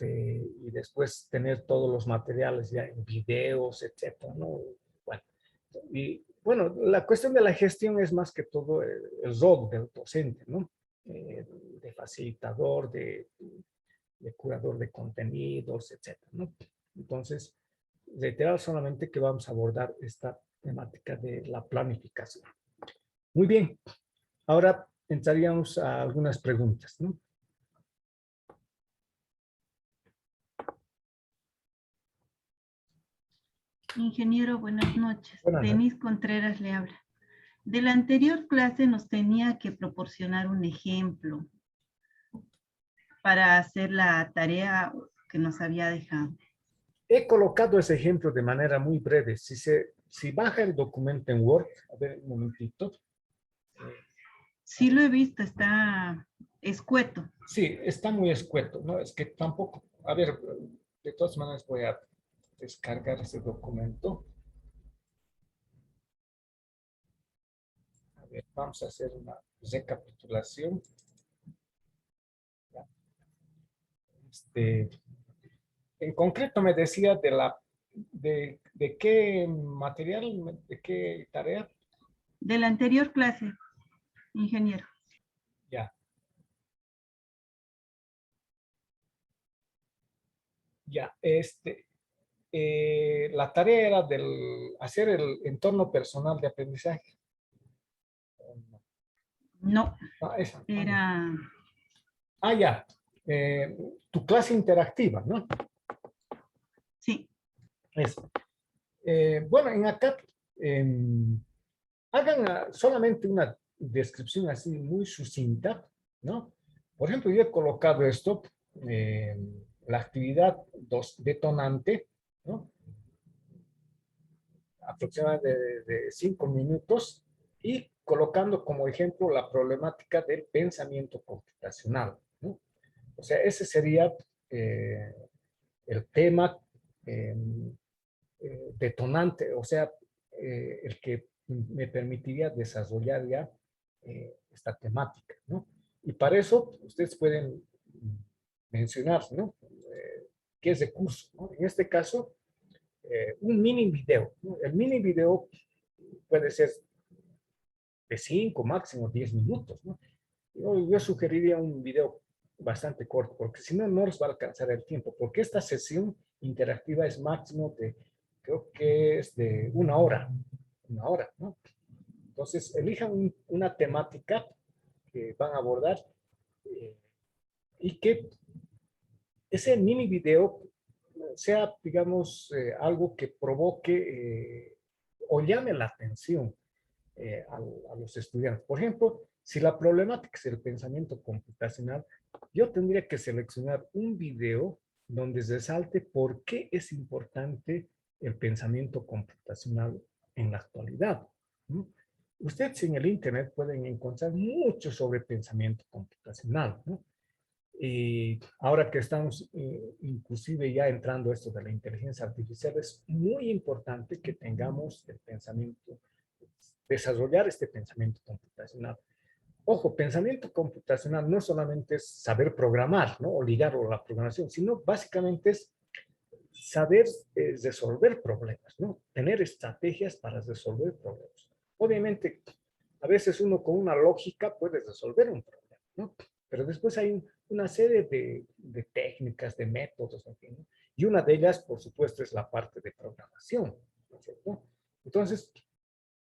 y después tener todos los materiales ya en videos, etcétera, ¿no? Bueno, y bueno, la cuestión de la gestión es más que todo el rol del docente, ¿no? De facilitador, de curador de contenidos, etcétera, ¿no? Entonces, reiterar solamente que vamos a abordar esta temática de la planificación. Muy bien, ahora entraríamos a algunas preguntas, ¿no? Ingeniero, buenas noches. Buenas noches. Denise Contreras le habla. De la anterior clase nos tenía que proporcionar un ejemplo para hacer la tarea que nos había dejado. He colocado ese ejemplo de manera muy breve. Si baja el documento en Word, a ver un momentito. Sí lo he visto, está escueto. Sí, está muy escueto, ¿no? Es que tampoco, a ver, de todas maneras voy a descargar ese documento. Vamos a hacer una recapitulación. En concreto me decía de qué material, de qué tarea. De la anterior clase, ingeniero. Ya. Ya, la tarea era hacer el entorno personal de aprendizaje. No, Ah, esa. era... Ya. Tu clase interactiva, ¿no? Sí, Eso. Bueno, en acá, hagan solamente una descripción así muy sucinta, ¿no? Por ejemplo, yo he colocado esto, la actividad detonante, ¿no? Aproximadamente de 5 minutos, y colocando como ejemplo la problemática del pensamiento computacional, ¿no? O sea, ese sería el tema eh, detonante, o sea, el que me permitiría desarrollar ya esta temática, ¿no? Y para eso ustedes pueden mencionar, ¿no? ¿Qué es recurso? ¿No? En este caso, un mini video, ¿no? El mini video puede ser de 5, máximo 10 minutos, ¿no? Yo sugeriría un video bastante corto, porque si no, no les va a alcanzar el tiempo, porque esta sesión interactiva es máximo de, creo que es de una hora, ¿no? Entonces, elijan una temática que van a abordar eh, y que ese mini video sea, digamos, algo que provoque o llame la atención a los estudiantes. Por ejemplo, si la problemática es el pensamiento computacional, yo tendría que seleccionar un video donde resalte por qué es importante el pensamiento computacional en la actualidad, ¿no? Ustedes en el Internet pueden encontrar mucho sobre pensamiento computacional, ¿no? Y ahora que estamos inclusive ya entrando a esto de la inteligencia artificial, es muy importante que tengamos el pensamiento, desarrollar este pensamiento computacional. Ojo, pensamiento computacional no solamente es saber programar, ¿no? O ligarlo a la programación, sino básicamente es saber resolver problemas, ¿no? Tener estrategias para resolver problemas. Obviamente, a veces uno con una lógica puede resolver un problema, ¿no? Pero después hay una serie de técnicas, de métodos, en fin, ¿no? Y una de ellas, por supuesto, es la parte de programación, ¿no es cierto? Entonces,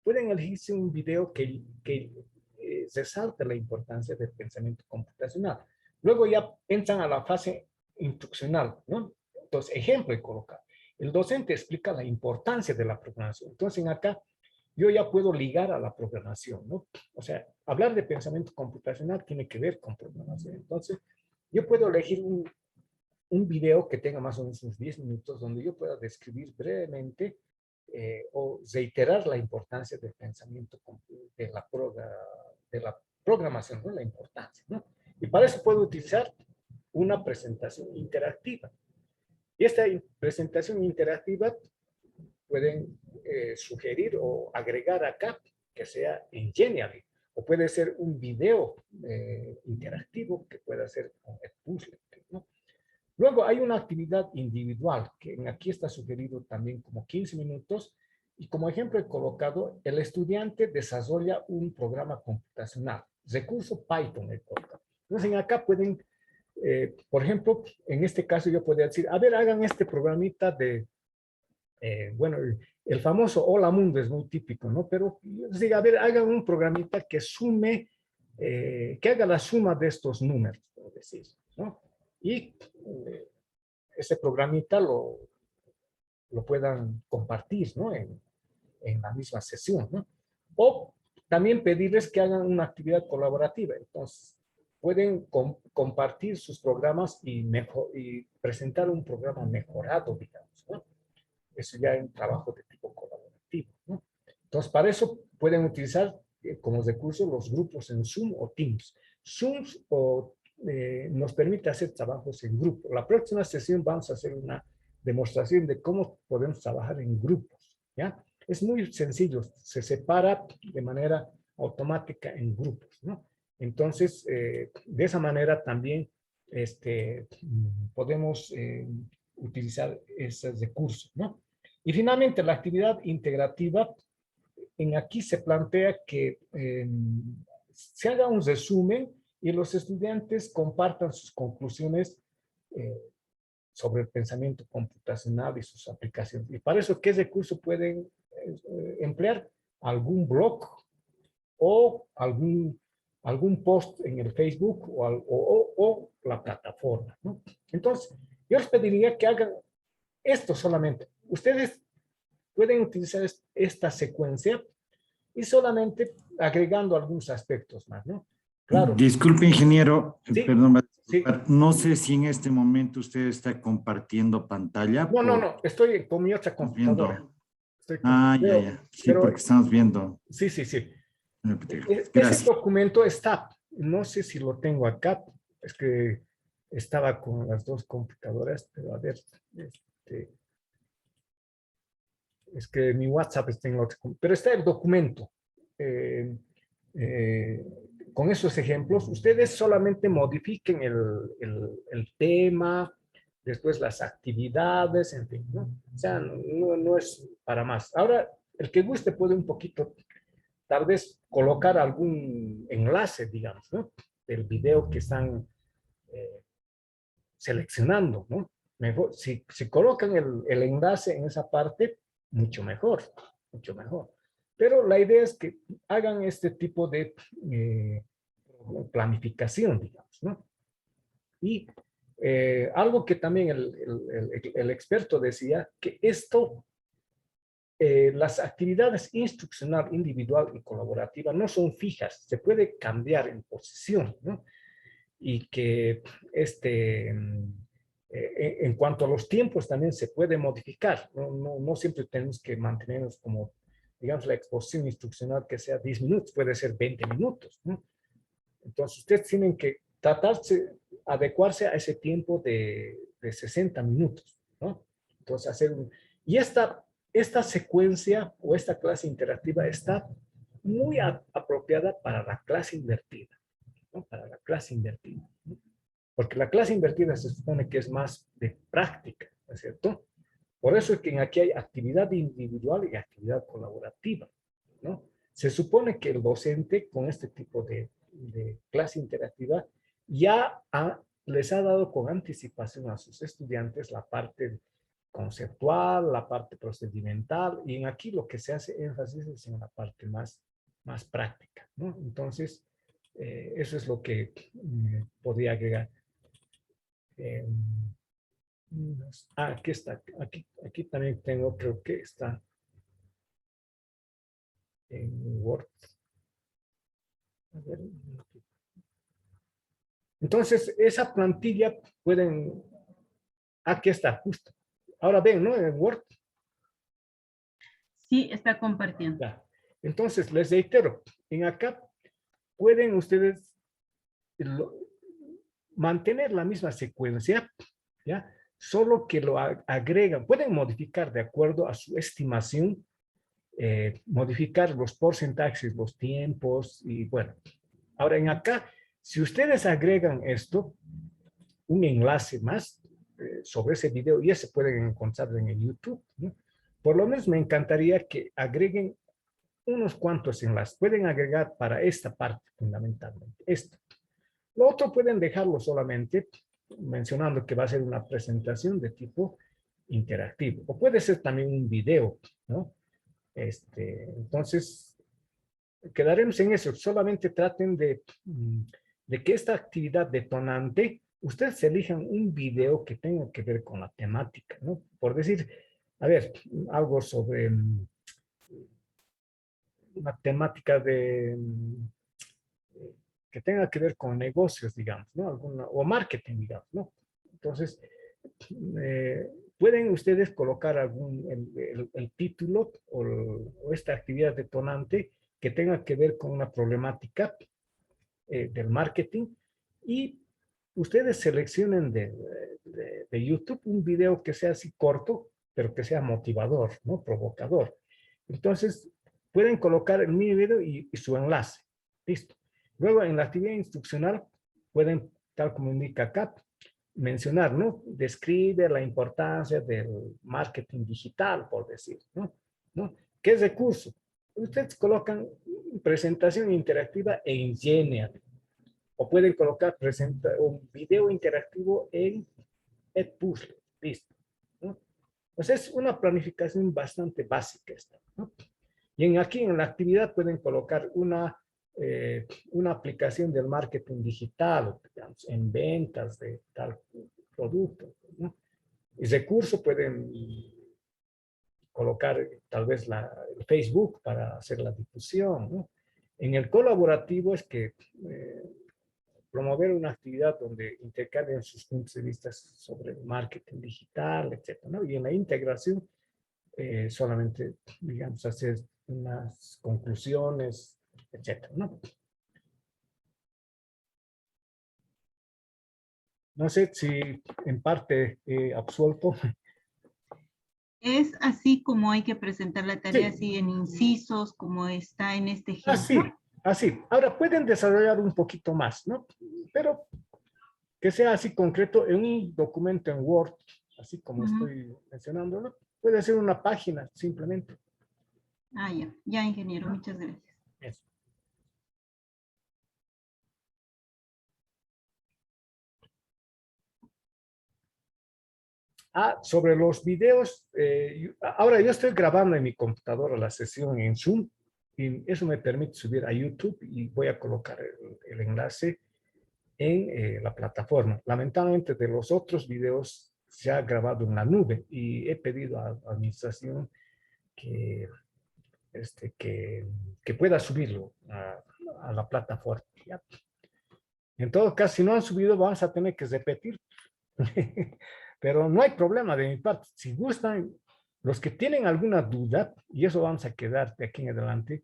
pueden elegirse un video que resalte la importancia del pensamiento computacional. Luego ya entran a la fase instruccional, ¿no? Entonces, ejemplo y colocar. El docente explica la importancia de la programación. Entonces, acá yo ya puedo ligar a la programación, ¿no? O sea, hablar de pensamiento computacional tiene que ver con programación. Entonces, yo puedo elegir un video que tenga más o menos unos 10 minutos donde yo pueda describir brevemente o reiterar la importancia del pensamiento de la programación, ¿no? La importancia, ¿no? Y para eso puedo utilizar una presentación interactiva. Y esta presentación interactiva pueden sugerir o agregar acá que sea en Genially, o puede ser un video interactivo que pueda ser con el puzzle, ¿no? Luego hay una actividad individual, que aquí está sugerido también como 15 minutos, y como ejemplo he colocado, el estudiante desarrolla un programa computacional, recurso Python he colocado. Entonces acá pueden, por ejemplo, en este caso yo podría decir, a ver, hagan este programita de, bueno, el famoso Hola Mundo es muy típico, ¿no? Pero yo digo, a ver, hagan un programita que sume, que haga la suma de estos números, por decir, ¿no? Y ese programita lo puedan compartir, ¿no? En la misma sesión, ¿no? O también pedirles que hagan una actividad colaborativa. Entonces, pueden compartir sus programas y presentar un programa mejorado, digamos, ¿no? Eso ya es un trabajo de tipo colaborativo, ¿no? Entonces, para eso pueden utilizar como recurso los grupos en Zoom o Teams. Zoom nos permite hacer trabajos en grupo. La próxima sesión vamos a hacer una demostración de cómo podemos trabajar en grupos, ¿ya? Es muy sencillo, se separa de manera automática en grupos, ¿no? Entonces, de esa manera también podemos utilizar esos recursos, ¿no? Y finalmente, la actividad integrativa, en aquí se plantea que se haga un resumen y los estudiantes compartan sus conclusiones sobre el pensamiento computacional y sus aplicaciones. Y para eso, ¿qué recurso pueden emplear? Algún blog o algún post en el Facebook o la plataforma, ¿no? Entonces, yo les pediría que hagan esto solamente. Ustedes pueden utilizar esta secuencia y solamente agregando algunos aspectos más, ¿no? Claro. Disculpe, ingeniero, Sí, perdón, sí. no sé si en este momento usted está compartiendo pantalla. No, estoy con mi otra computadora. Ya. Sí, pero, porque estamos viendo. Sí. Ese Gracias. documento está, no sé si lo tengo acá, es que estaba con las dos computadoras, pero a ver, es que mi WhatsApp está en la otra, pero está el documento. Con esos ejemplos, ustedes solamente modifiquen el tema, después las actividades, en fin, ¿no? O sea, no es para más. Ahora, el que guste puede un poquito, tal vez, colocar algún enlace, digamos, ¿no? Del video que están seleccionando, ¿no? Mejor, si colocan el enlace en esa parte, mucho mejor. Pero la idea es que hagan este tipo de planificación, digamos, ¿no? Y algo que también el experto decía, que las actividades instruccional, individual y colaborativa no son fijas, se puede cambiar en posición, ¿no? Y que en cuanto a los tiempos también se puede modificar, no siempre tenemos que mantenernos como, digamos, la exposición instruccional que sea 10 minutos, puede ser 20 minutos, ¿no? Entonces ustedes tienen que adecuarse a ese tiempo de 60 minutos, ¿no? Entonces y esta secuencia o esta clase interactiva está muy apropiada para la clase invertida, ¿no? Para la clase invertida, ¿no? Porque la clase invertida se supone que es más de práctica, ¿no es cierto? Por eso es que aquí hay actividad individual y actividad colaborativa, ¿no? Se supone que el docente con este tipo de clase interactiva ya les ha dado con anticipación a sus estudiantes la parte conceptual, la parte procedimental, y en aquí lo que se hace énfasis es en la parte más práctica, ¿no? Entonces, eso es lo que podría agregar. Aquí está. Aquí también tengo, creo que está en Word. A ver. Entonces, esa plantilla pueden... Aquí está, justo. Ahora ven, ¿no? En Word. Sí, está compartiendo. Ya. Entonces, les reitero, en acá pueden ustedes mantener la misma secuencia, ¿ya? Solo que lo agregan, pueden modificar de acuerdo a su estimación, modificar los porcentajes, los tiempos, y bueno. Ahora en acá, si ustedes agregan esto, un enlace más sobre ese video, y ese pueden encontrar en el YouTube, ¿no? Por lo menos me encantaría que agreguen unos cuantos enlaces. Pueden agregar para esta parte fundamentalmente, esto. Lo otro pueden dejarlo solamente mencionando que va a ser una presentación de tipo interactivo. O puede ser también un video, ¿no? Entonces, quedaremos en eso. Solamente traten de que esta actividad detonante, ustedes elijan un video que tenga que ver con la temática, ¿no? Por decir, a ver, algo sobre una temática que tenga que ver con negocios, digamos, ¿no? O marketing, digamos, ¿no? Entonces, pueden ustedes colocar el título o esta actividad detonante que tenga que ver con una problemática del marketing, y ustedes seleccionen de YouTube un video que sea así corto, pero que sea motivador, ¿no? Provocador. Entonces, pueden colocar el mini video y su enlace. Listo. Luego en la actividad instruccional pueden, tal como indica acá, mencionar, ¿no? Describe la importancia del marketing digital, por decir, ¿no? ¿Qué es recurso? Ustedes colocan presentación interactiva en Genial. O pueden colocar un video interactivo en Edpuzzle. Listo. ¿No? Pues es una planificación bastante básica esta, ¿no? Y aquí en la actividad pueden colocar una aplicación del marketing digital, digamos, en ventas de tal producto, ¿no? Y recurso pueden colocar tal vez el Facebook para hacer la difusión, ¿no? En el colaborativo es que promover una actividad donde intercambien sus puntos de vista sobre el marketing digital, etcétera, ¿no? Y en la integración solamente, digamos, hacer unas conclusiones, etcétera, ¿no? No sé si en parte absuelto. Es así como hay que presentar la tarea, Sí. así en incisos, como está en este Así, ejemplo. así. Ahora pueden desarrollar un poquito más, ¿no? Pero que sea así concreto en un documento en Word, así como estoy mencionando, ¿no? Puede ser una página, simplemente. Ah, ya, ingeniero, muchas gracias. Eso. Sobre los videos, ahora yo estoy grabando en mi computadora la sesión en Zoom y eso me permite subir a YouTube y voy a colocar el enlace en la plataforma. Lamentablemente de los otros videos se ha grabado en la nube y he pedido a la administración que, que pueda subirlo a la plataforma. ¿Ya? En todo caso, si no han subido, vamos a tener que repetir. Pero no hay problema de mi parte. Si gustan, los que tienen alguna duda, y eso vamos a quedar de aquí en adelante,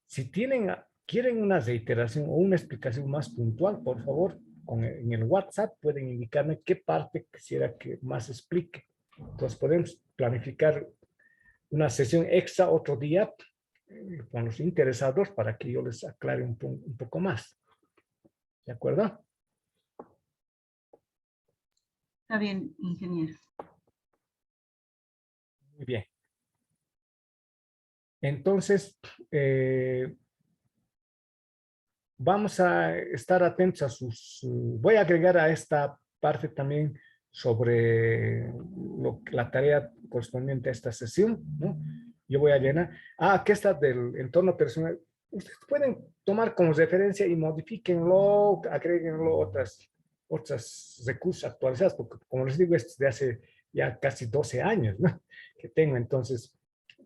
si quieren una reiteración o una explicación más puntual, por favor, en el WhatsApp pueden indicarme qué parte quisiera que más explique. Entonces podemos planificar una sesión extra otro día con los interesados para que yo les aclare un poco más. ¿De acuerdo? Está bien, ingeniero. Muy bien. Entonces, vamos a estar atentos a voy a agregar a esta parte también sobre la tarea correspondiente a esta sesión, ¿no? Yo voy a llenar. Aquí está del entorno personal. Ustedes pueden tomar como referencia y modifíquenlo, agréguenlo otros recursos actualizados, porque como les digo, es de hace ya casi 12 años, ¿no? Que tengo, entonces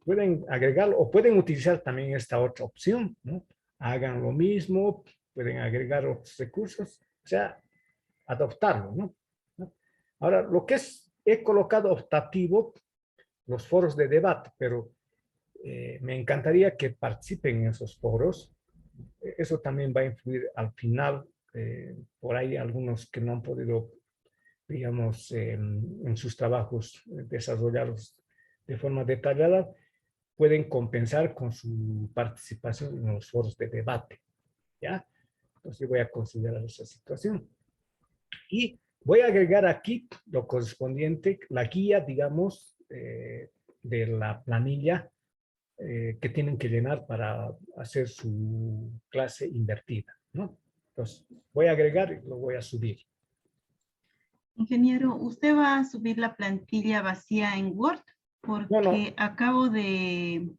pueden agregarlo o pueden utilizar también esta otra opción, ¿no? Hagan lo mismo, pueden agregar otros recursos, o sea, adoptarlo, ¿no? Ahora, lo que he colocado optativo, los foros de debate, pero me encantaría que participen en esos foros. Eso también va a influir al final, por ahí algunos que no han podido, digamos, en sus trabajos desarrollarlos de forma detallada, pueden compensar con su participación en los foros de debate, ¿ya? Entonces voy a considerar esa situación. Y voy a agregar aquí lo correspondiente, la guía, digamos, de la planilla que tienen que llenar para hacer su clase invertida, ¿no? Entonces, voy a agregar y lo voy a subir. Ingeniero, ¿usted va a subir la plantilla vacía en Word? Porque acabo de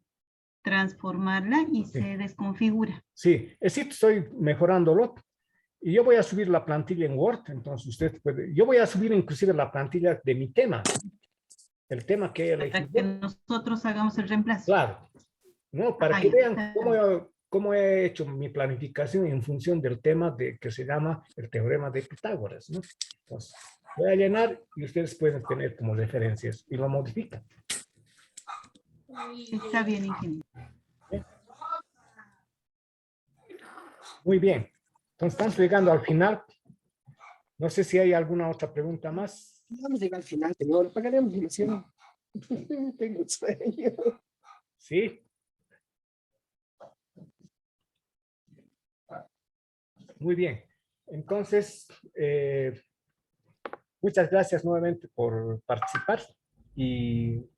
transformarla y se desconfigura. Sí, sí, estoy mejorándolo. Y yo voy a subir la plantilla en Word, entonces usted puede, yo voy a subir inclusive la plantilla de mi tema, el tema que he elegido. Para que nosotros hagamos el reemplazo. Claro, ¿no? Para que vean cómo he hecho mi planificación en función del tema que se llama el teorema de Pitágoras, ¿no? Entonces, voy a llenar y ustedes pueden tener como referencias y lo modifican. Está bien, ingeniero. Muy bien. Entonces, estamos llegando al final. No sé si hay alguna otra pregunta más. Vamos a llegar al final, señor. Pagaremos la emoción. Tengo sueño. Sí. Muy bien. Entonces, muchas gracias nuevamente por participar y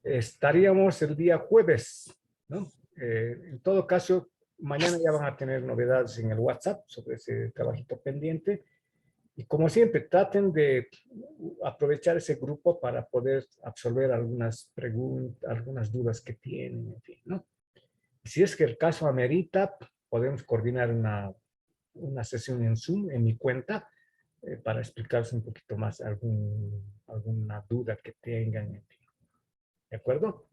estaríamos el día jueves, ¿no? En todo caso, mañana ya van a tener novedades en el WhatsApp sobre ese trabajito pendiente. Y como siempre, traten de aprovechar ese grupo para poder absolver algunas preguntas, algunas dudas que tienen, en fin, ¿no? Si es que el caso amerita, podemos coordinar una sesión en Zoom en mi cuenta para explicarles un poquito más alguna duda que tengan, en fin. ¿De acuerdo?